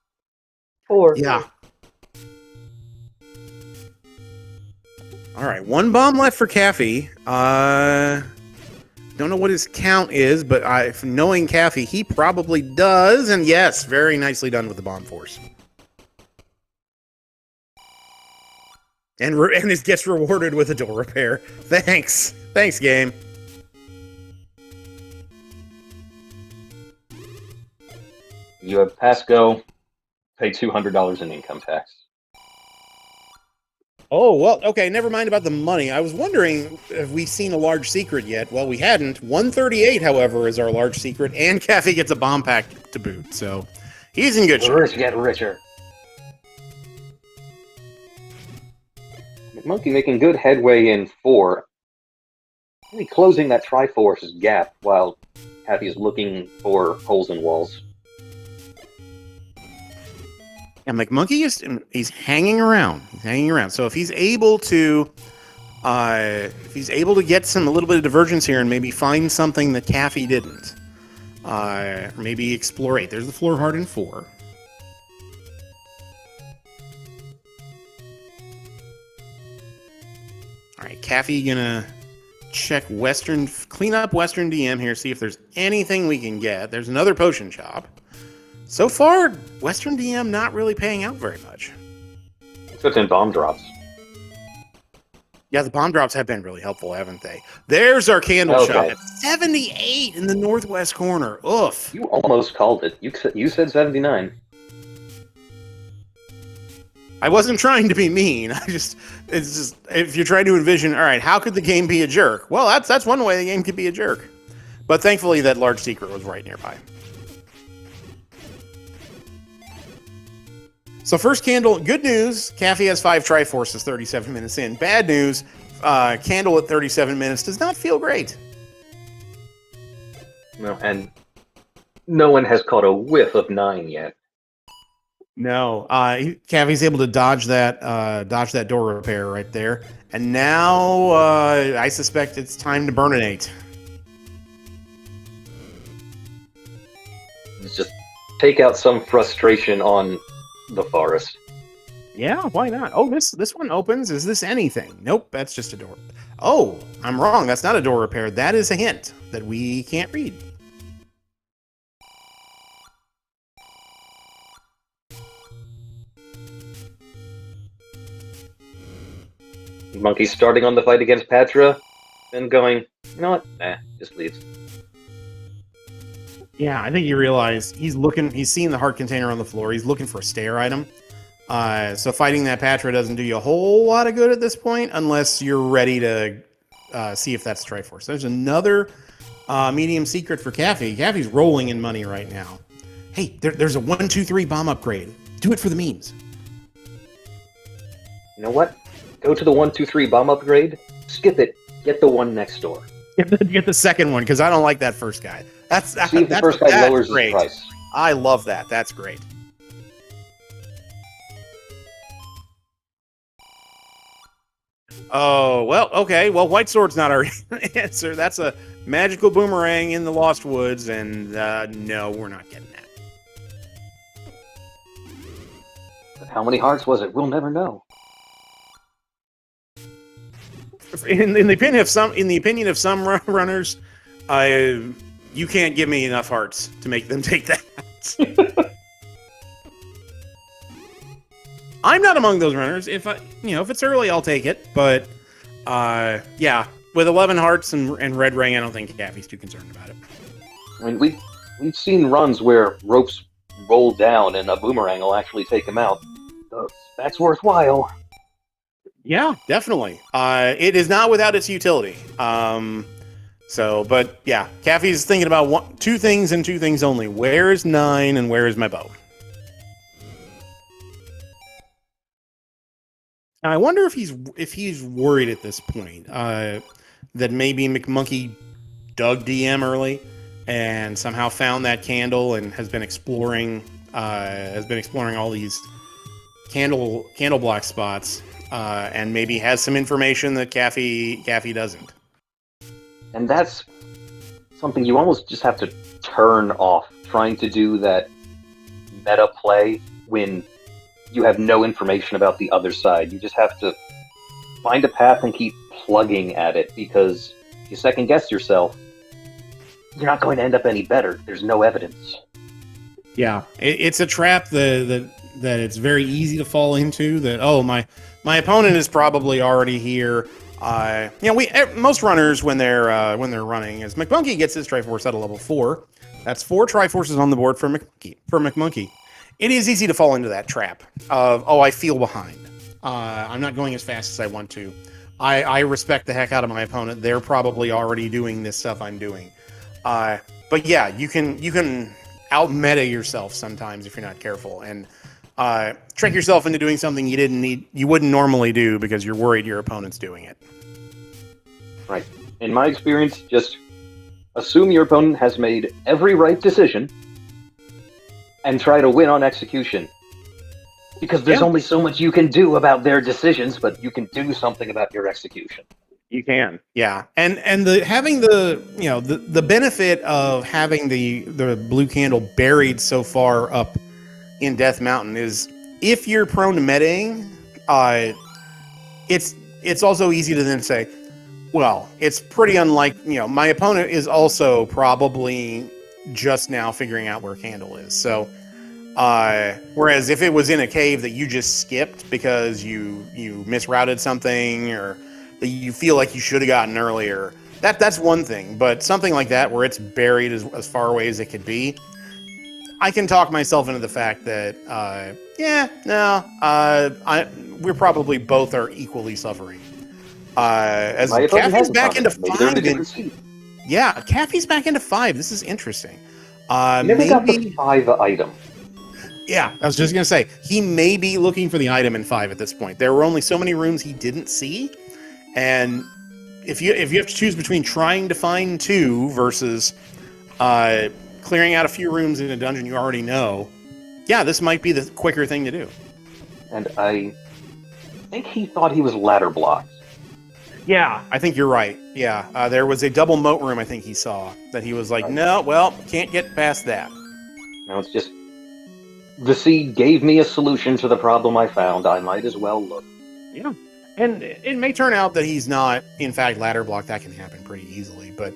S1: Yeah. All right, 1 bomb left for Caffy. Don't know what his count is, but knowing Caffy, he probably does. And yes, very nicely done with the bomb force. And it gets rewarded with a door repair. Thanks, game.
S2: You have pass go, pay $200 in income tax.
S1: Oh, well, okay, never mind about the money. I was wondering if we've seen a large secret yet. Well, we hadn't. 138, however, is our large secret, and Caffy gets a bomb pack to boot, so he's in good shape.
S2: The rich get richer. McMonkey making good headway in 4. Really closing that Triforce gap while Caffy is looking for holes in walls.
S1: And McMonkey he's hanging around. He's hanging around. So if he's able to get a little bit of divergence here and maybe find something that Caffy didn't, or maybe explore 8. There's the floor hard in 4. All right, Caffy gonna clean up Western DM here, see if there's anything we can get. There's another potion shop. So far, Western DM not really paying out very much.
S2: Except in bomb drops.
S1: Yeah, the bomb drops have been really helpful, haven't they? There's our candle shop at 78 in the northwest corner. Oof.
S2: You almost called it. You said 79.
S1: I wasn't trying to be mean. It's just if you're trying to envision, all right, how could the game be a jerk? Well, that's one way the game could be a jerk. But thankfully, that large secret was right nearby. So first Candle, good news, Caffy has 5 Triforces 37 minutes in. Bad news, Candle at 37 minutes does not feel great.
S2: No, and no one has caught a whiff of 9 yet.
S1: No, Caffy's able to dodge that door repair right there. And now I suspect it's time to burninate.
S2: Let's just take out some frustration on the forest.
S1: Yeah, why not? Oh, this one opens. Is this anything? Nope, that's just a door. Oh, I'm wrong. That's not a door repair. That is a hint that we can't read.
S2: Monkey starting on the fight against Patra. then going, you know what? Nah, just leaves.
S1: Yeah, I think you realize he's seeing the heart container on the floor. He's looking for a stair item. So fighting that Patra doesn't do you a whole lot of good at this point, unless you're ready to see if that's Triforce. There's another medium secret for Caffy. Caffy's rolling in money right now. Hey, there's a 1-2-3 bomb upgrade. Do it for the memes.
S2: You know what? Go to the 1-2-3 bomb upgrade, skip it, get the one next door.
S1: Get the second one, because I don't like that first guy.
S2: See if the first guy lowers his price.
S1: I love that. That's great. Oh, well, okay. Well, White Sword's not our answer. That's a magical boomerang in the Lost Woods, and no, we're not getting that.
S2: But how many hearts was it? We'll never know.
S1: In the opinion of some runners, you can't give me enough hearts to make them take that. I'm not among those runners. If it's early, I'll take it. But yeah, with 11 hearts and red ring, I don't think Caffy's too concerned about it.
S2: I mean, we've seen runs where ropes roll down and a boomerang will actually take him out. So that's worthwhile.
S1: Yeah, definitely. It is not without its utility. But yeah, Caffy's thinking about two things and two things only. Where is 9 and where is my bow? Now, I wonder if he's worried at this point that maybe McMonkey dug DM early and somehow found that candle and has been exploring all these candle block spots and maybe has some information that Caffy doesn't.
S2: And that's something you almost just have to turn off, trying to do that meta play when you have no information about the other side. You just have to find a path and keep plugging at it, because if you second guess yourself, you're not going to end up any better. There's no evidence. Yeah,
S1: it's a trap that it's very easy to fall into. That my opponent is probably already here. Most runners when they're running, as McMonkey gets his Triforce at a level 4, that's 4 Triforces on the board for McMonkey. It is easy to fall into that trap of, I feel behind. I'm not going as fast as I want to. I respect the heck out of my opponent. They're probably already doing this stuff I'm doing. But yeah, you can out-meta yourself sometimes if you're not careful, and trick yourself into doing something you wouldn't normally do because you're worried your opponent's doing it.
S2: Right. In my experience, just assume your opponent has made every right decision and try to win on execution. Because there's only so much you can do about their decisions, but you can do something about your execution.
S1: You can, yeah, and having the benefit of having the blue candle buried so far up in Death Mountain is, if you're prone to metaing, it's also easy to then say, well, it's pretty unlikely. My opponent is also probably just now figuring out where Candle is. So, whereas if it was in a cave that you just skipped because you misrouted something, or that you feel like you should have gotten earlier, that's one thing. But something like that, where it's buried as far away as it could be, I can talk myself into the fact that, we're probably both are equally suffering. As Caffy's back into 5. Yeah, Caffy's back into 5. This is interesting.
S2: Never got the 5 item.
S1: Yeah, I was just going to say, he may be looking for the item in 5 at this point. There were only so many rooms he didn't see, and if you have to choose between trying to find 2 versus clearing out a few rooms in a dungeon you already know, yeah, this might be the quicker thing to do.
S2: And I think he thought he was ladder blocked.
S1: Yeah, I think you're right. Yeah, there was a double moat room I think he saw that he was like, no, well, can't get past that.
S2: Now it's just, the seed gave me a solution to the problem I found. I might as well look.
S1: Yeah, and it may turn out that he's not, in fact, ladder blocked. That can happen pretty easily, but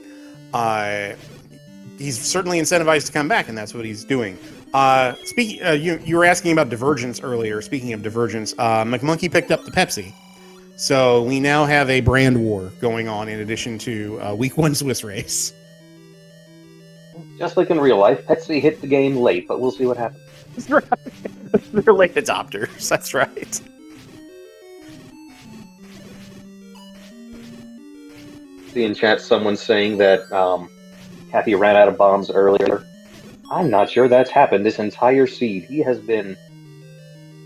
S1: he's certainly incentivized to come back, and that's what he's doing. You were asking about divergence earlier. Speaking of divergence, McMonkey picked up the Pepsi. So we now have a brand war going on in addition to week 1 Swiss race.
S2: Just like in real life, Petsy hit the game late, but we'll see what happens.
S1: That's right. They're late adopters. That's right.
S2: See in chat someone saying that Caffy ran out of bombs earlier. I'm not sure that's happened this entire seed. He has been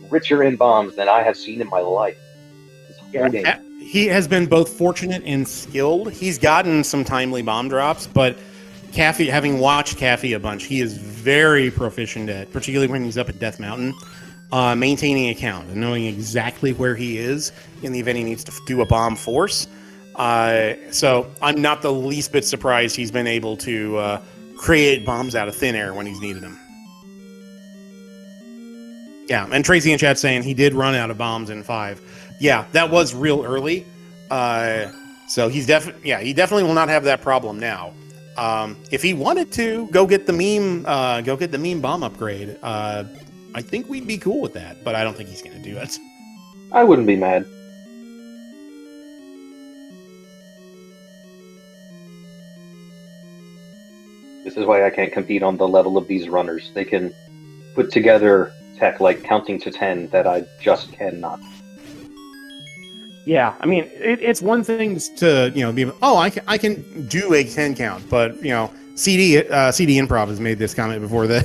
S2: richer in bombs than I have seen in my life.
S1: Yeah, he has been both fortunate and skilled. He's gotten some timely bomb drops, but Caffy, having watched Caffy a bunch, he is very proficient at, particularly when he's up at Death Mountain, maintaining a count and knowing exactly where he is in the event he needs to do a bomb force. So I'm not the least bit surprised he's been able to create bombs out of thin air when he's needed them. Yeah, and Tracy in chat saying he did run out of bombs in 5. Yeah, that was real early. So he definitely will not have that problem now. If he wanted to go get the meme bomb upgrade, I think we'd be cool with that, but I don't think he's going to do it.
S2: I wouldn't be mad. This is why I can't compete on the level of these runners. They can put together tech like counting to 10 that I just cannot.
S1: Yeah, I mean, it's one thing to, be, I can do a 10 count, but, CD Improv has made this comment before that,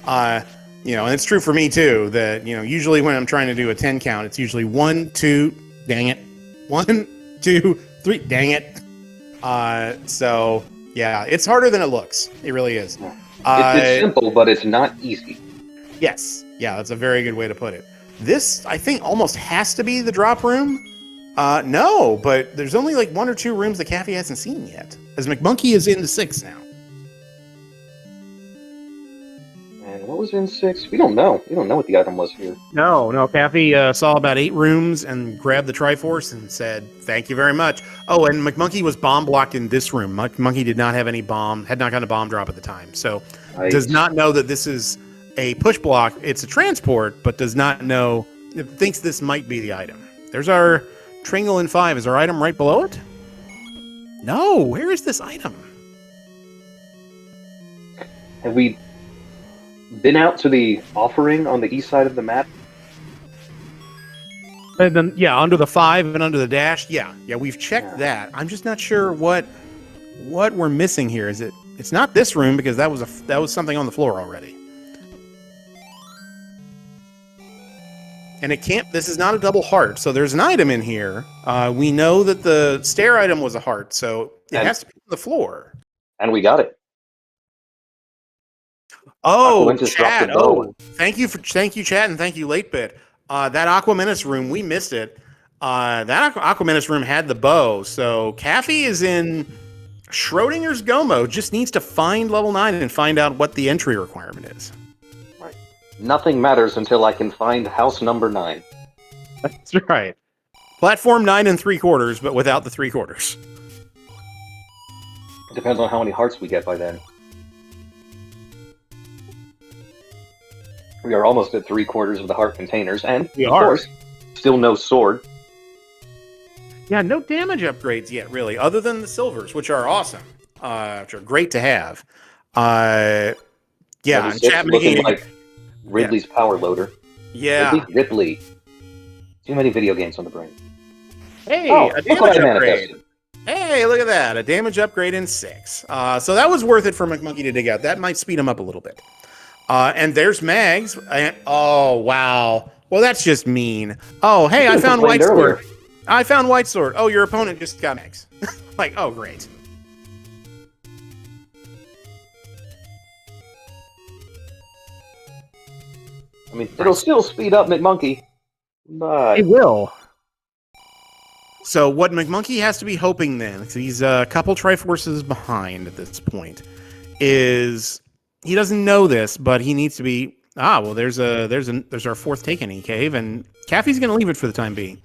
S1: and it's true for me too, that, usually when I'm trying to do a 10 count, it's usually 1, 2, dang it, 1, 2, 3, dang it. So, yeah, it's harder than it looks. It really is.
S2: It's simple, but it's not easy.
S1: Yes. Yeah, that's a very good way to put it. This, I think, almost has to be the drop room. No, but there's only like 1 or 2 rooms that Caffy hasn't seen yet, as McMonkey is into 6 now.
S2: And what was in 6? We don't know. We don't know what the item was here.
S1: No, Caffy saw about 8 rooms and grabbed the Triforce and said, "Thank you very much." Oh, and McMonkey was bomb blocked in this room. McMonkey did not have any bomb, had not gotten a bomb drop at the time, so does not know that this is a push block. It's a transport, but does not know. Thinks this might be the item. There's our Tringle in 5. Is our item right below it? No, where is this item?
S2: Have we been out to the offering on the east side of the map?
S1: And then, under the 5 and under the dash. Yeah, we've checked that. I'm just not sure what we're missing here. Is it? It's not this room because that was something on the floor already. And it can't. This is not a double heart, so there's an item in here. We know that the stair item was a heart, so it has to be on the floor.
S2: And we got it.
S1: Oh, chat! Oh, thank you, chat, and thank you, Late Bit. That Aquamenus room, we missed it. That Aquamenus room had the bow, so Caffy is in Schrodinger's Gomo. Just needs to find level 9 and find out what the entry requirement is.
S2: Nothing matters until I can find house number 9.
S1: That's right. Platform 9 3/4, but without the 3/4.
S2: It depends on how many hearts we get by then. We are almost at 3/4 of the heart containers, and of course, still no sword.
S1: Yeah, no damage upgrades yet, really, other than the silvers, which are awesome, which are great to have. Chat
S2: looking like Ridley's power loader.
S1: Yeah.
S2: Ridley. Too many video games on the brain.
S1: Hey, a damage upgrade. Hey, look at that. A damage upgrade in 6. So that was worth it for McMonkey to dig out. That might speed him up a little bit. And there's Mags. Oh, wow. Well, that's just mean. Oh, hey, I found White Sword. I found White Sword. Oh, your opponent just got Mags. Like, oh, great.
S2: I mean, it'll still speed up McMonkey, but
S1: it will. So what McMonkey has to be hoping then, because he's a couple Triforces behind at this point, is he doesn't know this, but he needs to be. There's our 4th Taken cave, and Caffy's going to leave it for the time being.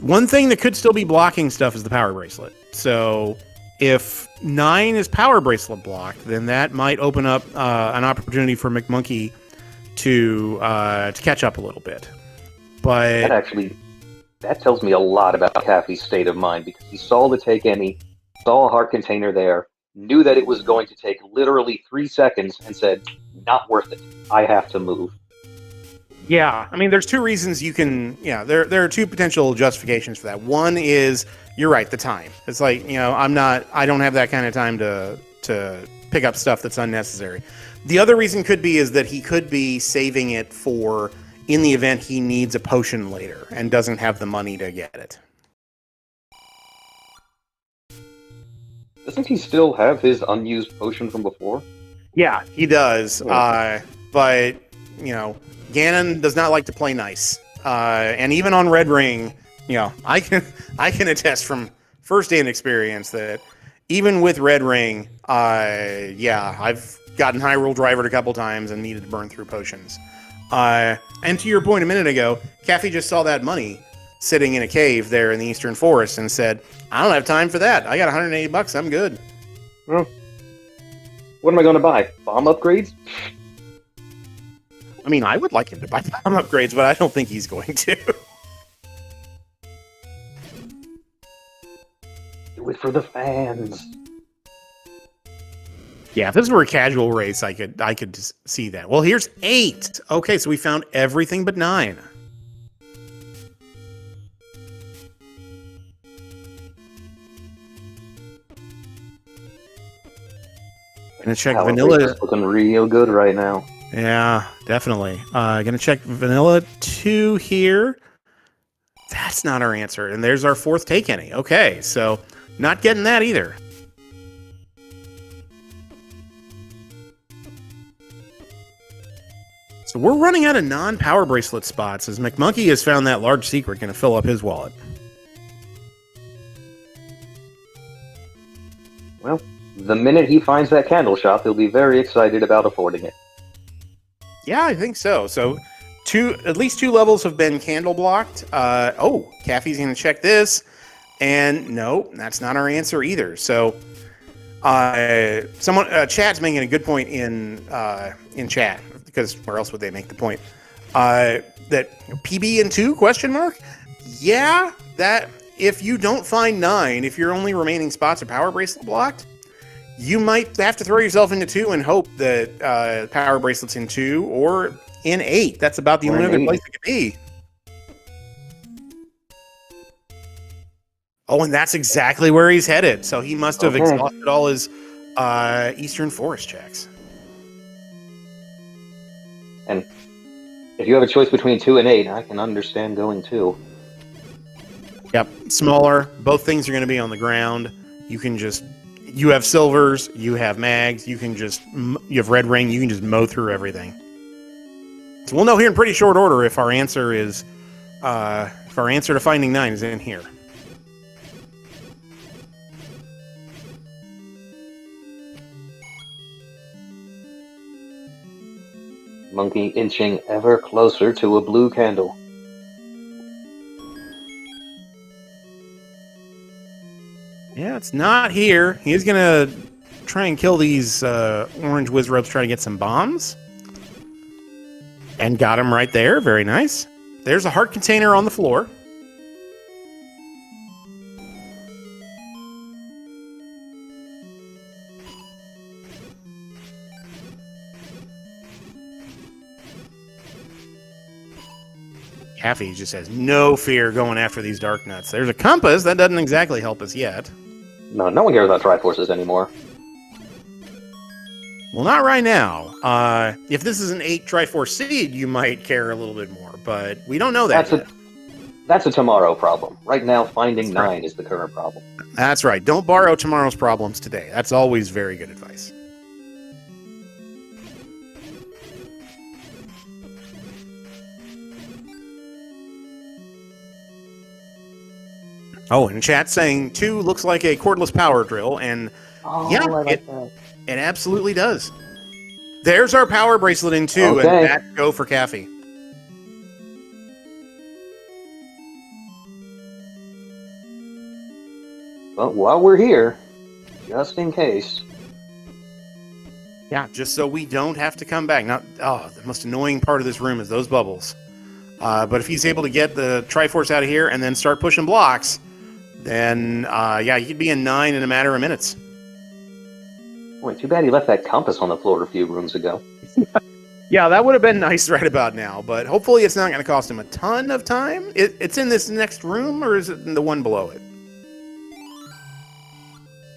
S1: One thing that could still be blocking stuff is the power bracelet. So if 9 is power bracelet blocked, then that might open up an opportunity for McMonkey to catch up a little bit. But
S2: that actually that tells me a lot about Caffey's state of mind, because he saw the take any, saw a heart container there, knew that it was going to take literally 3 seconds, and said, not worth it. I have to move.
S1: Yeah, I mean, there's two reasons you can. Yeah, there are two potential justifications for that. One is you're right, the time. It's like, I don't have that kind of time to pick up stuff that's unnecessary. The other reason could be is that he could be saving it for in the event he needs a potion later and doesn't have the money to get it.
S2: Doesn't he still have his unused potion from before?
S1: Yeah, he does.
S2: Yeah.
S1: But Ganon does not like to play nice. And even on Red Ring, I can attest from first-hand experience that even with Red Ring, I've gotten Hyrule Drivered a couple times and needed to burn through potions. And to your point a minute ago, Caffey just saw that money sitting in a cave there in the Eastern Forest and said, I don't have time for that. I got $180. I'm good.
S2: Well, what am I going to buy? Bomb upgrades?
S1: I mean, I would like him to buy bomb upgrades, but I don't think he's going to.
S2: Do it for the fans.
S1: Yeah, if this were a casual race, I could just see that. Well, here's 8. Okay, so we found everything but 9. Gonna check vanilla.
S2: Looking real good right now.
S1: Yeah, definitely. Gonna check vanilla 2 here. That's not our answer, and there's our 4th take any. Okay, so not getting that either. So we're running out of non-power bracelet spots as McMonkey has found that large secret going to fill up his wallet.
S2: Well, the minute he finds that candle shop, he'll be very excited about affording it.
S1: Yeah, I think so. So at least 2 levels have been candle blocked. Caffey's going to check this. And no, that's not our answer either. So chat's making a good point in chat, because where else would they make the point? That PB and 2 ? Yeah, that if you don't find 9, if your only remaining spots are power bracelet blocked, you might have to throw yourself into 2 and hope that power bracelets in 2 or in 8. That's about the only other place it could be. Oh, and that's exactly where he's headed. So he must have exhausted all his Eastern Forest checks.
S2: And if you have a choice between 2 and 8, I can understand going 2.
S1: Yep, smaller. Both things are going to be on the ground. You have silvers, you have mags, you have red ring, you can just mow through everything. So we'll know here in pretty short order if our answer to finding 9 is in here.
S2: Monkey inching ever closer to a blue candle.
S1: Yeah, it's not here. He's going to try and kill these orange wizards, trying to get some bombs. And got him right there. Very nice. There's a heart container on the floor. Caffey just has no fear going after these dark nuts. There's a compass. That doesn't exactly help us yet.
S2: No one cares about Triforces anymore.
S1: Well, not right now. If this is an 8 Triforce seed, you might care a little bit more, but we don't know that yet.
S2: That's a tomorrow problem. Right now, finding 9 is the current problem.
S1: That's right. Don't borrow tomorrow's problems today. That's always very good advice. Oh, and chat saying 2 looks like a cordless power drill, and it absolutely does. There's our power bracelet in 2, and that go for Caffey.
S2: Well, while we're here, just in case.
S1: Yeah, just so we don't have to come back. The most annoying part of this room is those bubbles. But if he's able to get the Triforce out of here and then start pushing blocks, then yeah, he could be in 9 in a matter of minutes.
S2: Boy, too bad he left that compass on the floor a few rooms ago.
S1: Yeah, that would have been nice right about now, but hopefully it's not going to cost him a ton of time. It's in this next room, or is it in the one below it?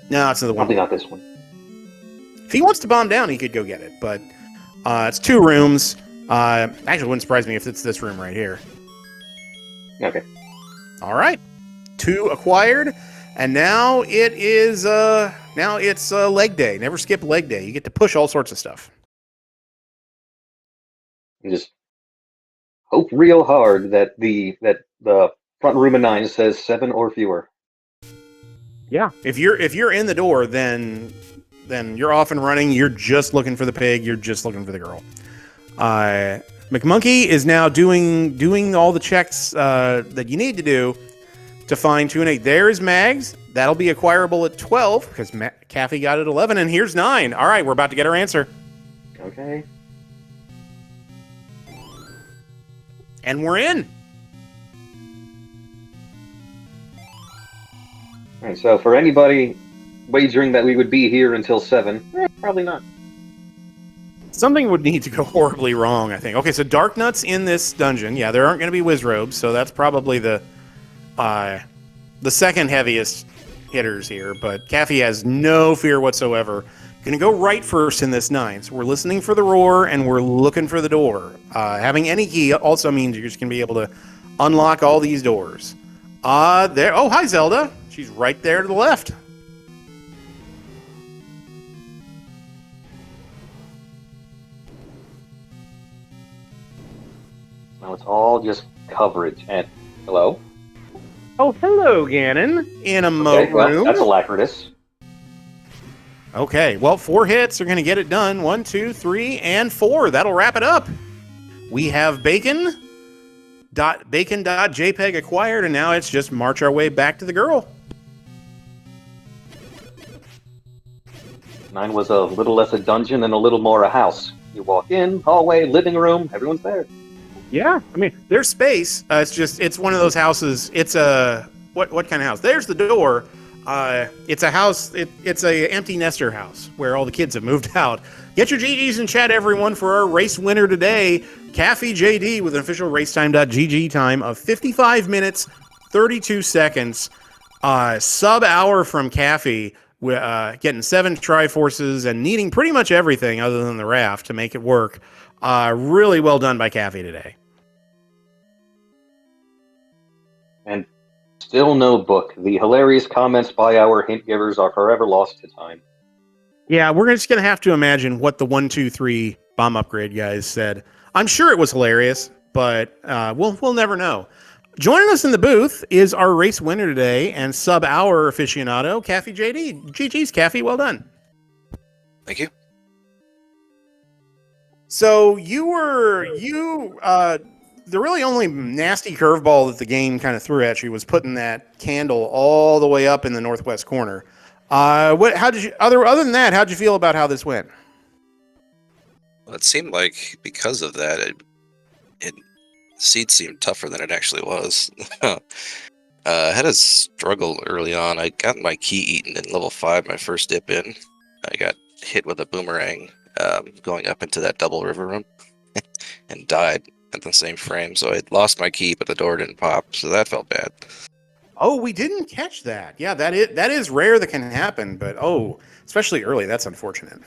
S1: No, it's in the one.
S2: Probably not this one.
S1: If he wants to bomb down, he could go get it, but it's 2 rooms. Actually, it wouldn't surprise me if it's this room right here.
S2: Okay.
S1: All right, 2 acquired, and now it's leg day. Never skip leg day. You get to push all sorts of stuff.
S2: You just hope real hard that the front room of 9 says 7 or fewer.
S1: Yeah, if you're in the door, then you're off and running. You're just looking for the pig. You're just looking for the girl. McMonkey is now doing all the checks that you need to do to find 2 and 8. There's Mags. That'll be acquirable at 12 because Caffy got it at 11, and here's 9. All right, we're about to get our answer.
S2: Okay.
S1: And we're in.
S2: All right, so for anybody wagering that we would be here until 7, probably not.
S1: Something would need to go horribly wrong, I think. Okay, so Dark Nut's in this dungeon. Yeah, there aren't going to be Wizrobes, so that's probably the second heaviest hitters here. But Caffy has no fear whatsoever. Going to go right first in this 9. So we're listening for the roar, and we're looking for the door. Having any key also means you're just going to be able to unlock all these doors. There. Oh, hi, Zelda. She's right there to the left.
S2: Now it's all just coverage. And hello?
S1: Oh, hello, Ganon. In a moat room.
S2: That's alacritous.
S1: Okay, well, 4 hits are going to get it done. 1, 2, 3, and 4. That'll wrap it up. We have bacon.jpg acquired, and now it's just march our way back to the girl.
S2: 9 was a little less a dungeon and a little more a house. You walk in, hallway, living room, everyone's there.
S1: Yeah, I mean, there's space. It's one of those houses. It's a what kind of house? There's the door. It's a house. It's a empty nester house where all the kids have moved out. Get your GGs in chat, everyone, for our race winner today, CaffyJD, with an official racetime.gg time of 55 minutes, 32 seconds. Sub-hour from Caffy, getting 7 Triforces and needing pretty much everything other than the raft to make it work. Really well done by Caffy today.
S2: And still no book. The hilarious comments by our hint givers are forever lost to time.
S1: Yeah, we're just going to have to imagine what the 1, 2, 3 bomb upgrade guys said. I'm sure it was hilarious, but we'll never know. Joining us in the booth is our race winner today and sub-hour aficionado, CaffyJD. GG's, Caffy. Well done.
S3: Thank you.
S1: So the really only nasty curveball that the game kind of threw at you was putting that candle all the way up in the northwest corner. How did you other than that, how'd you feel about how this went?
S3: Well, it seemed like because of that, seed seemed tougher than it actually was. I had a struggle early on. I got my key eaten in level 5, my first dip in. I got hit with a boomerang going up into that double river room and died at the same frame. So I lost my key, but the door didn't pop, so that felt bad.
S1: Oh, we didn't catch that. Yeah, that is rare that can happen, but especially early, that's unfortunate.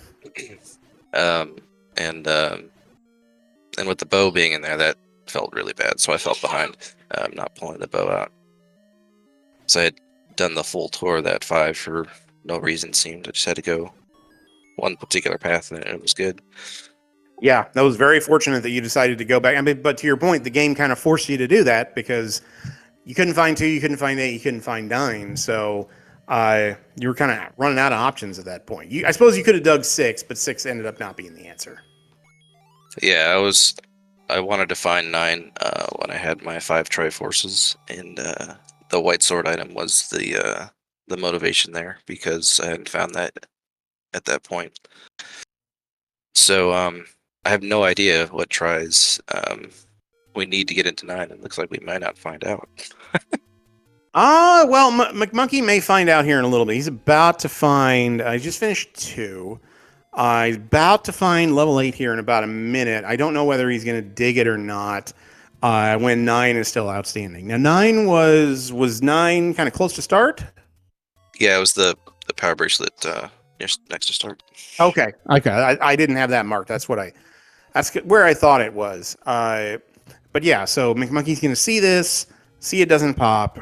S3: And with the bow being in there, that felt really bad, so I felt behind not pulling the bow out. So I had done the full tour of that 5 for no reason, seemed. I just had to go one particular path, and it was good.
S1: Yeah, that was very fortunate that you decided to go back. I mean, but to your point, the game kind of forced you to do that because you couldn't find 2, you couldn't find 8, you couldn't find 9. So you were kind of running out of options at that point. I suppose you could have dug 6, but 6 ended up not being the answer.
S3: Yeah, I wanted to find 9 when I had my 5 Triforces, and the white sword item was the motivation there because I hadn't found that at that point. So I have no idea what tries we need to get into 9. It looks like we might not find out.
S1: Well, McMonkey may find out here in a little bit. He's about to find. He just finished 2. He's about to find level 8 here in about a minute. I don't know whether he's going to dig it or not. When 9 is still outstanding. Now 9 was 9 kind of close to start.
S3: Yeah, it was the power bracelet next to start.
S1: Okay. I didn't have that marked. That's where I thought it was. But yeah, so McMonkey's going to see this. See it doesn't pop.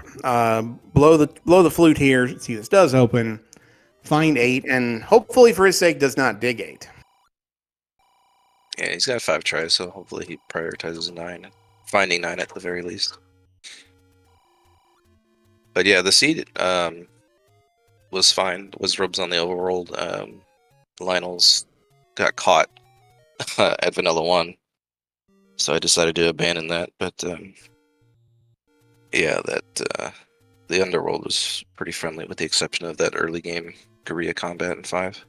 S1: Blow the flute here. See this does open. Find 8, and hopefully for his sake does not dig 8.
S3: Yeah, he's got 5 tries, so hopefully he prioritizes 9. Finding 9 at the very least. But yeah, the seed was fine. Was Rubs on the overworld. Lionel's got caught at Vanilla 1. So I decided to abandon that, but yeah, the underworld was pretty friendly with the exception of that early game guerrilla combat in 5.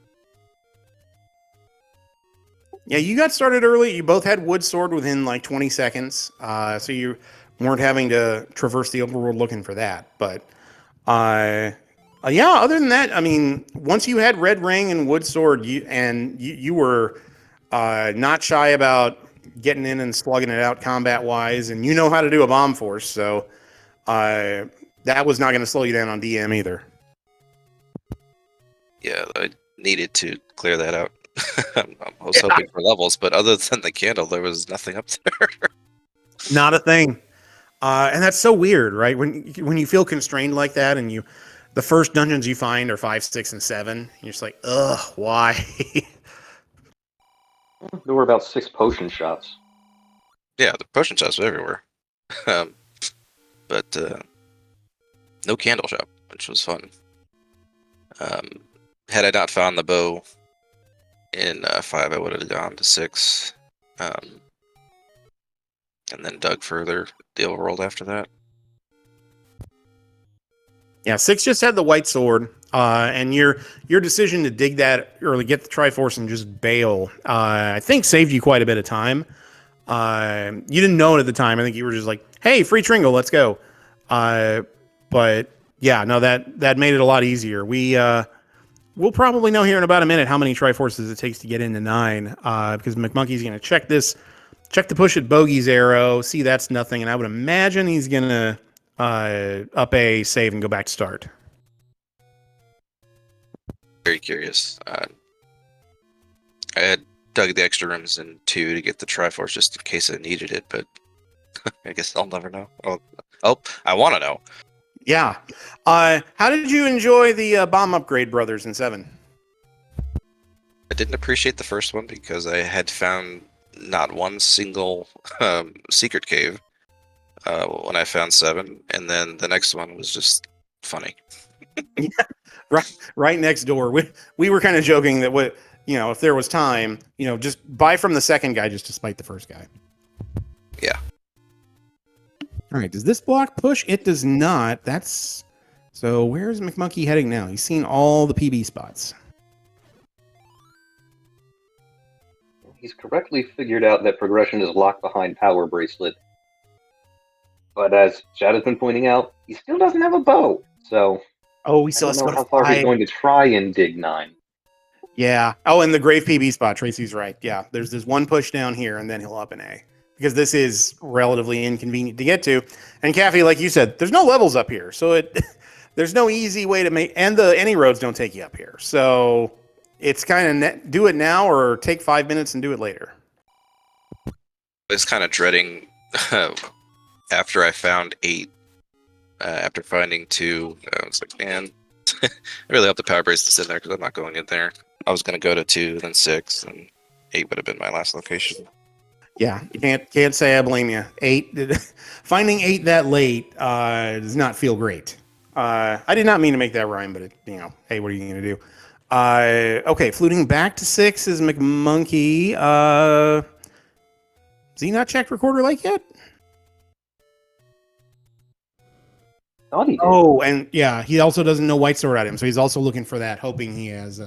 S1: Yeah, you got started early. You both had wood sword within like 20 seconds, so you weren't having to traverse the overworld looking for that. But yeah, other than that, I mean, once you had red ring and wood sword, you were not shy about getting in and slugging it out combat wise, and you know how to do a bomb force, so that was not going to slow you down on DM either.
S3: Yeah, I needed to clear that out. I was hoping for levels, but other than the candle, there was nothing up there.
S1: Not a thing. And that's so weird, right? When you feel constrained like that, and the first dungeons you find are 5, 6, and 7, you're just like, ugh, why?
S2: There were about 6 potion shops.
S3: Yeah, the potion shops were everywhere. But no candle shop, which was fun. Had I not found the bow in 5, I would have gone to 6. And then dug further the overworld after that.
S1: Yeah, 6 just had the white sword, and your decision to dig that early, get the Triforce, and just bail, I think saved you quite a bit of time. You didn't know it at the time. I think you were just like, "Hey, free Tringle, let's go." But yeah, no, that made it a lot easier. We'll probably know here in about a minute how many Triforces it takes to get into 9, because McMonkey's going to check the push at Bogey's arrow, see that's nothing, and I would imagine he's going to up a save and go back to start.
S3: Very curious. I had dug the extra rooms in 2 to get the Triforce just in case I needed it, but I guess I'll never know. Oh, I want to know.
S1: Yeah. How did you enjoy the bomb upgrade, brothers, in 7?
S3: I didn't appreciate the first one because I had found not one single secret cave when I found 7, and then the next one was just funny.
S1: Yeah, right next door. We were kind of joking that if there was time, just buy from the second guy just to spite the first guy.
S3: Yeah.
S1: All right, does this block push? It does not. So where's McMonkey heading now? He's seen all the PB spots.
S2: He's correctly figured out that progression is locked behind Power Bracelet. But as Chad has been pointing out, he still doesn't have a bow. So
S1: we
S2: I
S1: still
S2: don't know how far he's going to try and dig 9.
S1: Yeah. Oh, and the Grave PB spot. Tracy's right. Yeah, there's this one push down here, and then he'll up an A. Because this is relatively inconvenient to get to. And Caffy, like you said, there's no levels up here. So there's no easy way to make... And any roads don't take you up here. So it's kind of do it now or take 5 minutes and do it later.
S3: I was kind of dreading after I found 8. After finding 2, I was like, man, I really hope the power bracelet's in there because I'm not going in there. I was going to go to 2, then 6, and 8 would have been my last location.
S1: Yeah, you can't say I blame you. 8, finding 8 that late does not feel great. I did not mean to make that rhyme, but hey, what are you gonna do? Okay, fluting back to 6 is McMonkey. Has he not checked Recorder Lake yet?
S2: Thought he did.
S1: Oh, and yeah, he also doesn't know white sword item, so he's also looking for that, hoping he has.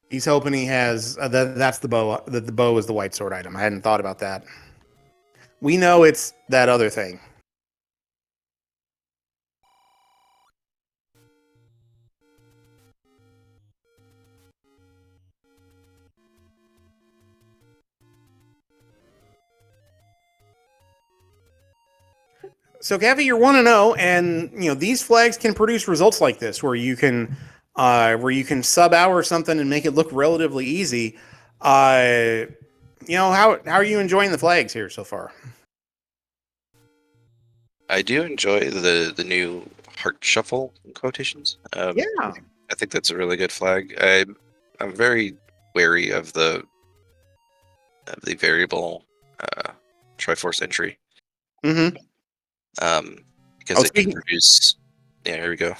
S1: He's hoping he has. That's the bow. That the bow is the white sword item. I hadn't thought about that. We know it's that other thing. So, Caffy, you're 1-0, and these flags can produce results like this, where you can sub out or something and make it look relatively easy. How are you enjoying the flags here so far?
S3: I do enjoy the new heart shuffle in quotations.
S1: Yeah.
S3: I think that's a really good flag. I'm very wary of the variable Triforce entry.
S1: Mm-hmm.
S3: Because it can produce. Yeah, here we go.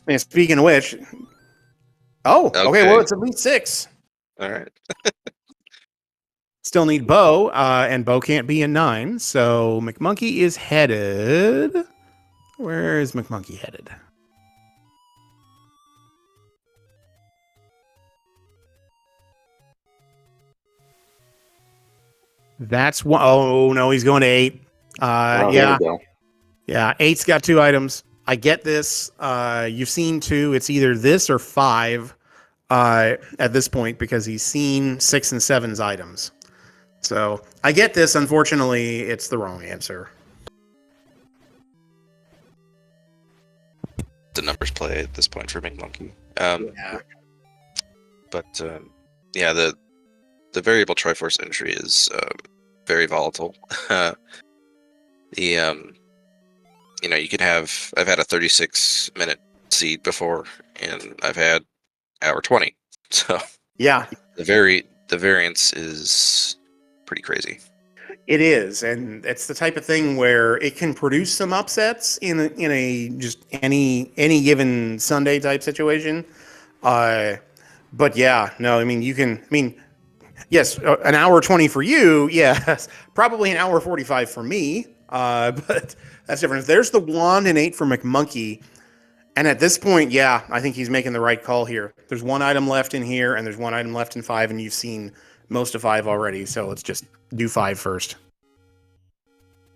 S1: And speaking of which, okay. Well, it's at least 6.
S3: All right.
S1: Still need Bo, and Bo can't be in 9, so McMonkey is headed. Where is McMonkey headed? That's one. Oh no, he's going to 8. Yeah, yeah. 8's got 2 items. I get this. You've seen 2. It's either this or 5 at this point because he's seen 6 and 7's items. So I get this. Unfortunately, it's the wrong answer.
S3: The numbers play at this point for McMonkey.
S1: Yeah.
S3: But yeah, the variable Triforce entry is very volatile. You can have. I've had a 36-minute seed before, and I've had hour 20. So
S1: yeah,
S3: the variance is pretty crazy.
S1: It is, and it's the type of thing where it can produce some upsets in a just any given Sunday type situation. But yeah, no, I mean yes, an hour 20 for you, yes, probably an hour 45 for me. But that's different. There's the wand and 8 for McMonkey, and at this point, yeah, I think he's making the right call here. There's 1 item left in here, and there's 1 item left in 5, and you've seen most of 5 already. So let's just do 5 first.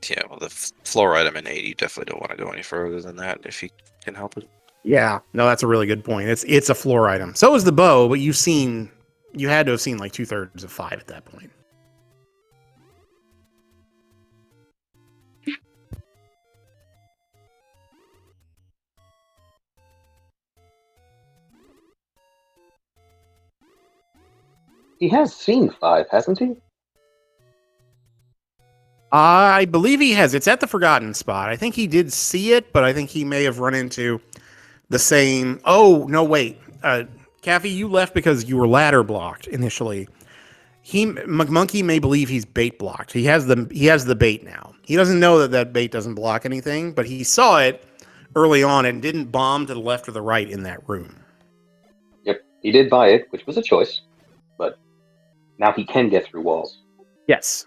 S3: Yeah, well, the floor item in 8, you definitely don't want to go any further than that if you can help it.
S1: Yeah, no, that's a really good point. It's a floor item. So is the bow, but you had to have seen like 2/3 of 5 at that point.
S2: He has seen 5, hasn't he?
S1: I believe he has. It's at the forgotten spot. I think he did see it, but I think he may have run into the same. Oh no, wait, Caffy, you left because you were ladder blocked initially. McMonkey may believe he's bait blocked. He has the bait now. He doesn't know that bait doesn't block anything, but he saw it early on and didn't bomb to the left or the right in that room.
S2: Yep, he did buy it, which was a choice, but now he can get through walls.
S1: Yes.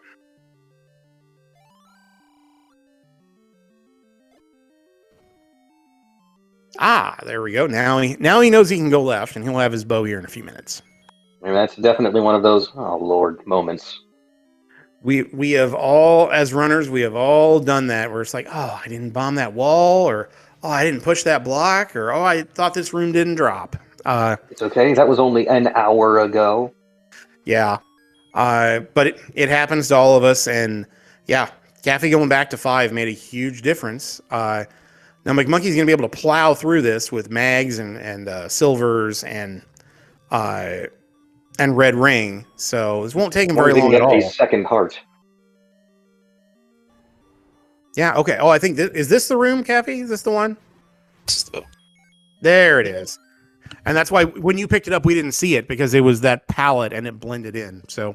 S1: There we go. Now he knows he can go left, and he'll have his bow here in a few minutes.
S2: I mean, that's definitely one of those, oh Lord, moments.
S1: We have all, as runners, we have all done that, where it's like, oh, I didn't bomb that wall, or oh, I didn't push that block, or oh, I thought this room didn't drop.
S2: It's okay. That was only an hour ago.
S1: Yeah. But it happens to all of us, and yeah, Caffy going back to 5 made a huge difference. Now McMonkey's going to be able to plow through this with mags and silvers and red ring, so this won't take him very long at all.
S2: A second heart.
S1: Yeah. Okay. Oh, I think is this the room, Caffy? Is this the one? There it is. And that's why when you picked it up, we didn't see it because it was that palette and it blended in. So,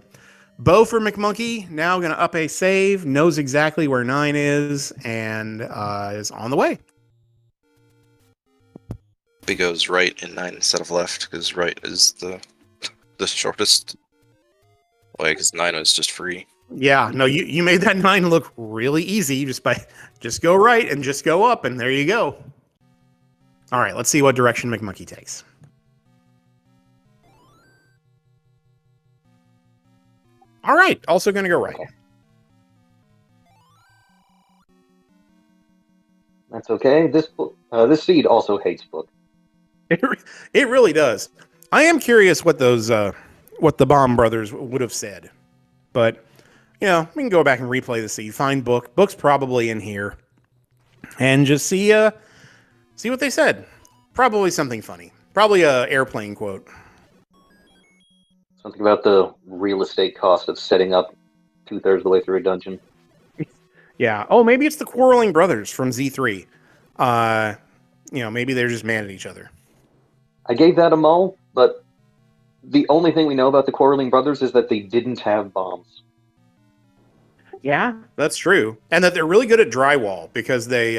S1: bow for McMonkey, now going to up a save, knows exactly where 9 is, and is on the way.
S3: He goes right in 9 instead of left because right is the shortest way because 9 is just free.
S1: Yeah, no, you made that 9 look really easy just go right and just go up, and there you go. All right, let's see what direction McMonkey takes. All right, also going to go right.
S2: That's okay. This seed also hates book.
S1: It really does. I am curious what what the Bomb Brothers would have said, but we can go back and replay the seed. Find book. Book's probably in here, and just see what they said. Probably something funny. Probably a airplane quote.
S2: Something about the real estate cost of setting up 2/3 of the way through a dungeon.
S1: Yeah. Oh, maybe it's the quarreling brothers from Z3. Maybe they're just mad at each other.
S2: I gave that a mull, but the only thing we know about the quarreling brothers is that they didn't have bombs.
S1: Yeah, that's true, and that they're really good at drywall because they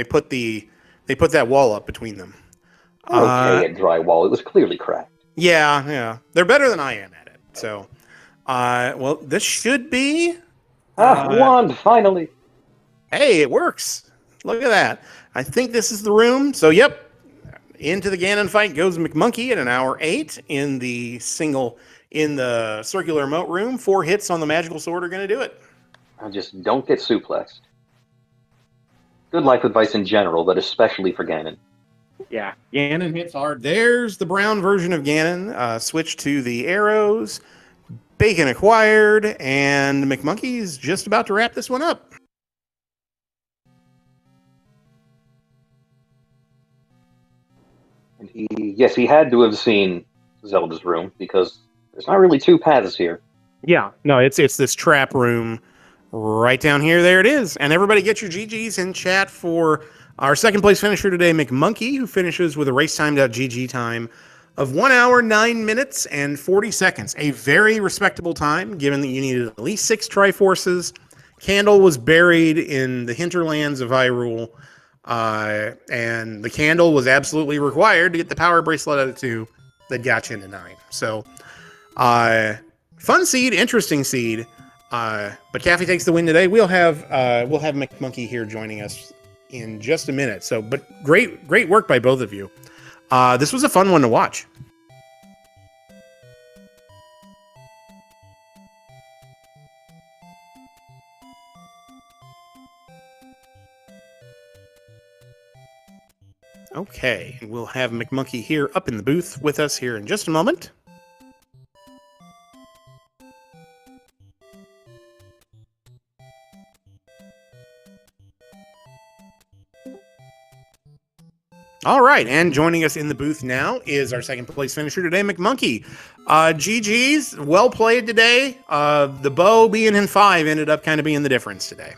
S1: put that wall up between them.
S2: Okay, at drywall, it was clearly cracked.
S1: Yeah, they're better than I am at it. So, well, this should be.
S2: Wand, finally.
S1: Hey, it works. Look at that. I think this is the room. So, yep, into the Ganon fight goes McMonkey at an hour 8 in the circular remote room. 4 hits on the magical sword are going to do it.
S2: I just don't get suplexed. Good life advice in general, but especially for Ganon.
S1: Yeah, Ganon hits hard. There's the brown version of Ganon. Switch to the arrows. Bacon acquired, and McMonkey's just about to wrap this one up.
S2: And he had to have seen Zelda's room because there's not really 2 paths here.
S1: Yeah, no, it's this trap room right down here. There it is. And everybody get your GGs in chat for our second place finisher today, McMonkey, who finishes with a racetime.gg time of 1 hour, 9 minutes, and 40 seconds. A very respectable time, given that you needed at least 6 Triforces. Candle was buried in the hinterlands of Hyrule, and the candle was absolutely required to get the power bracelet out of 2 that got you into 9. So, fun seed, interesting seed. But Caffy takes the win today. We'll have McMonkey here joining us in just a minute. So, but great work by both of you. This was a fun one to watch. Okay, we'll have McMonkey here up in the booth with us here in just a moment. All right, and joining us in the booth now is our second place finisher today, McMonkey. GG's, well played today. The bow being in 5 ended up kind of being the difference today.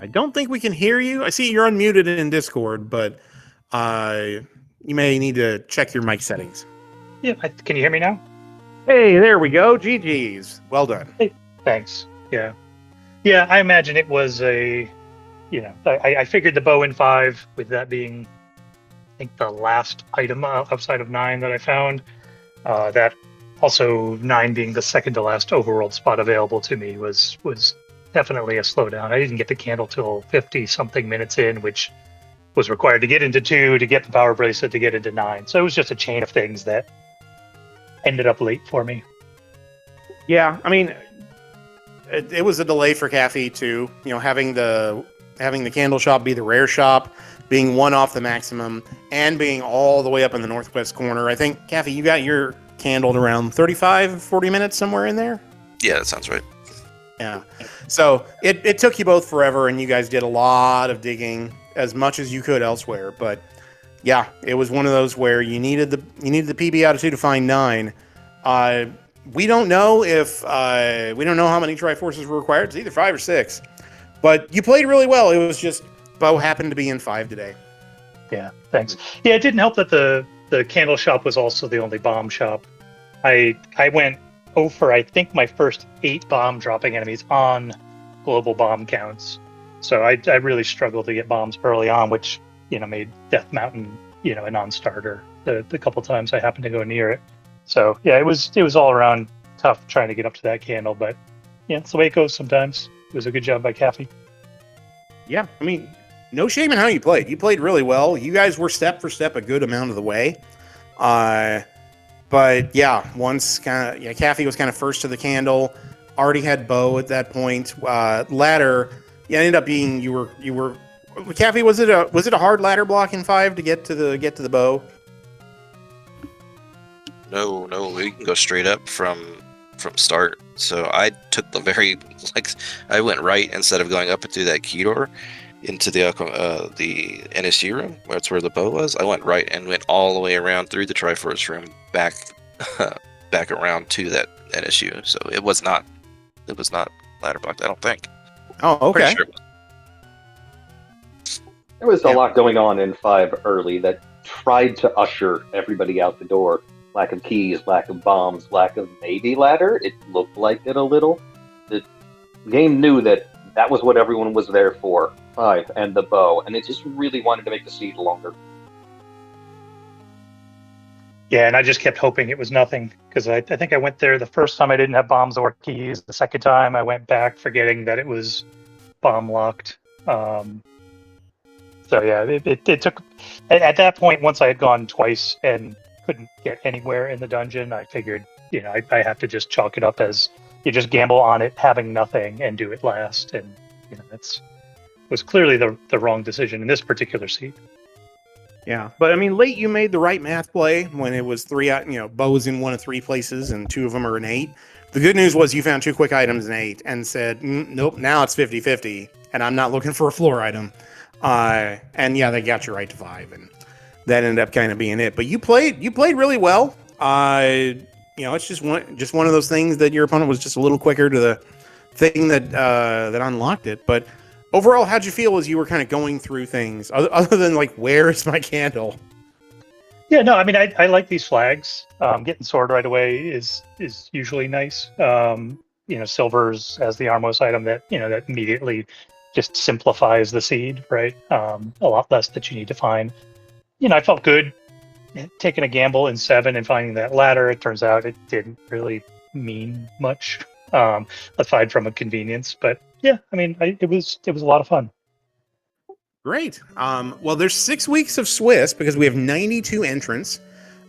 S1: I don't think we can hear you. I see you're unmuted in Discord, but you may need to check your mic settings.
S4: Yeah, can you hear me now?
S1: Hey, there we go. GG's. Well done.
S4: Hey, thanks. Yeah, I imagine it was I figured the bow in 5, with that being, I think, the last item outside of 9 that I found. That also 9 being the second to last overworld spot available to me was definitely a slowdown. I didn't get the candle till 50-something minutes in, which was required to get into 2, to get the power bracelet, to get into 9. So it was just a chain of things that ended up late for me.
S1: Yeah, I mean, it was a delay for Caffy too. Having the candle shop be the rare shop, being 1 off the maximum, and being all the way up in the northwest corner. I think, Caffy, you got your candle around 35, 40 minutes, somewhere in there?
S3: Yeah, that sounds right.
S1: Yeah. So it took you both forever, and you guys did a lot of digging, as much as you could elsewhere. But yeah, it was one of those where you needed the PB out of 2 to find 9. We don't know how many Triforces were required. It's either 5 or 6. But you played really well. It was just bow happened to be in 5 today.
S4: Yeah, thanks. Yeah, it didn't help that the candle shop was also the only bomb shop. I went for, I think, my first 8 bomb dropping enemies on global bomb counts. So I really struggled to get bombs early on, which made Death Mountain a non-starter the couple times I happened to go near it. So yeah, it was all around tough trying to get up to that candle, but yeah, it's the way it goes sometimes. It was a good job by Caffy.
S1: Yeah, I mean, no shame in how you played. You played really well. You guys were step for step a good amount of the way. But yeah, once Caffy was kind of first to the candle. Already had Bo at that point. Ladder, ended up being you were. Caffy, was it a hard ladder block in 5 to get to the bow?
S3: No, we can go straight up from start. So I took I went right instead of going up through that key door into the NSU room, that's where the bow was. I went right and went all the way around through the Triforce room back around to that NSU. So it was not ladder blocked, I don't think.
S1: Oh, okay.
S3: Pretty sure it was.
S2: There was a lot going on in 5 early that tried to usher everybody out the door. Lack of keys, lack of bombs, lack of maybe ladder. It looked like it a little. The game knew that was what everyone was there for. 5 and the bow, and it just really wanted to make the seed longer.
S4: Yeah, and I just kept hoping it was nothing, because I think I went there the first time I didn't have bombs or keys. The second time I went back forgetting that it was bomb locked. So yeah, it took, at that point, once I had gone twice and couldn't get anywhere in the dungeon, I figured, I have to just chalk it up as you just gamble on it having nothing and do it last. And that's was clearly the wrong decision in this particular seat.
S1: Yeah, but I mean, late you made the right math play when it was 3. Bo was in 1 of 3 places and 2 of them are in 8. The good news was you found 2 quick items in 8 and said, nope, now it's 50-50, and I'm not looking for a floor item. And yeah, they got you right to 5, and that ended up kind of being it. But you played really well. It's just one of those things that your opponent was just a little quicker to the thing that unlocked it. But overall, how'd you feel as you were kind of going through things, other than like, where is my candle?
S4: Yeah, no, I mean, I like these flags. Getting sword right away is usually nice. Silver's as the Armos item that immediately just simplifies the seed, right? A lot less that you need to find. I felt good taking a gamble in 7 and finding that ladder. It turns out it didn't really mean much, aside from a convenience. But yeah, I mean, it was a lot of fun.
S1: Great. Well, there's 6 weeks of Swiss because we have 92 entrants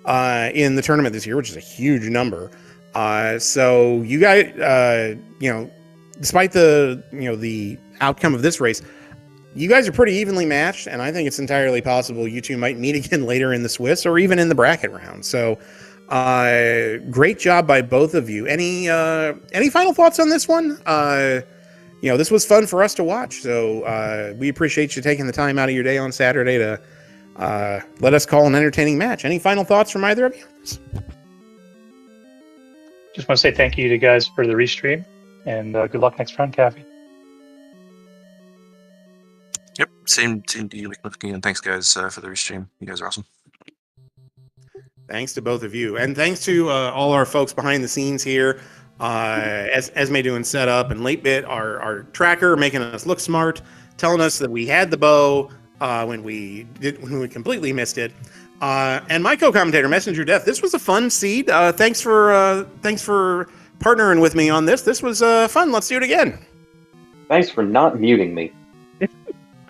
S1: in the tournament this year, which is a huge number. So you guys, despite the outcome of this race, you guys are pretty evenly matched, and I think it's entirely possible you two might meet again later in the Swiss or even in the bracket round. So, great job by both of you. Any final thoughts on this one? This was fun for us to watch, so we appreciate you taking the time out of your day on Saturday to let us call an entertaining match. Any final thoughts from either of you?
S4: Just want to say thank you to you guys for the restream, and good luck next round, Caffy.
S3: Yep, same to you, McMonkey, and thanks guys for the restream. You guys are awesome.
S1: Thanks to both of you, and thanks to all our folks behind the scenes here. Esme doing setup, and Late Bit, our tracker, making us look smart, telling us that we had the bow when we completely missed it. And my co-commentator, Messenger Death. This was a fun seed. Thanks for partnering with me on this. This was fun. Let's do it again.
S2: Thanks for not muting me.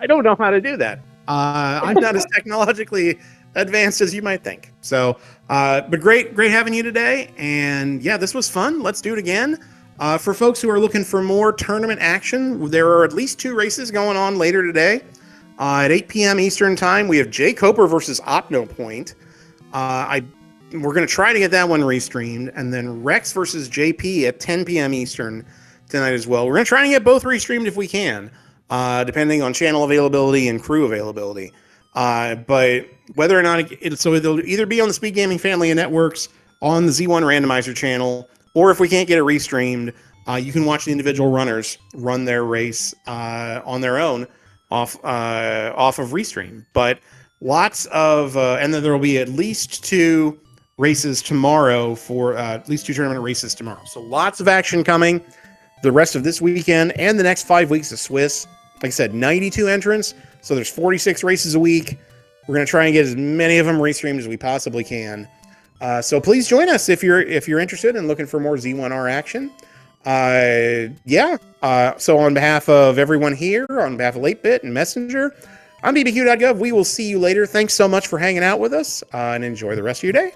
S1: I don't know how to do that. I'm not as technologically advanced as you might think. So, but great having you today. And yeah, this was fun. Let's do it again. For folks who are looking for more tournament action, there are at least 2 races going on later today. At 8 p.m. Eastern time, we have Jay Coper versus OpnoPoint. We're going to try to get that one restreamed. And then Rex versus JP at 10 p.m. Eastern tonight as well. We're going to try and get both restreamed if we can. Depending on channel availability and crew availability. But whether or not it'll either be on the SpeedGaming family of networks, on the Z1 Randomizer channel, or if we can't get it restreamed, you can watch the individual runners run their race on their own off of restream. But lots of, and then there will be at least 2 races tomorrow at least 2 tournament races tomorrow. So lots of action coming the rest of this weekend and the next 5 weeks of Swiss. Like I said, 92 entrants, so there's 46 races a week. We're going to try and get as many of them restreamed as we possibly can. So please join us if you're interested and looking for more Z1R action. So on behalf of everyone here, on behalf of 8-Bit and Messenger, I'm bbq.gov. We will see you later. Thanks so much for hanging out with us, and enjoy the rest of your day.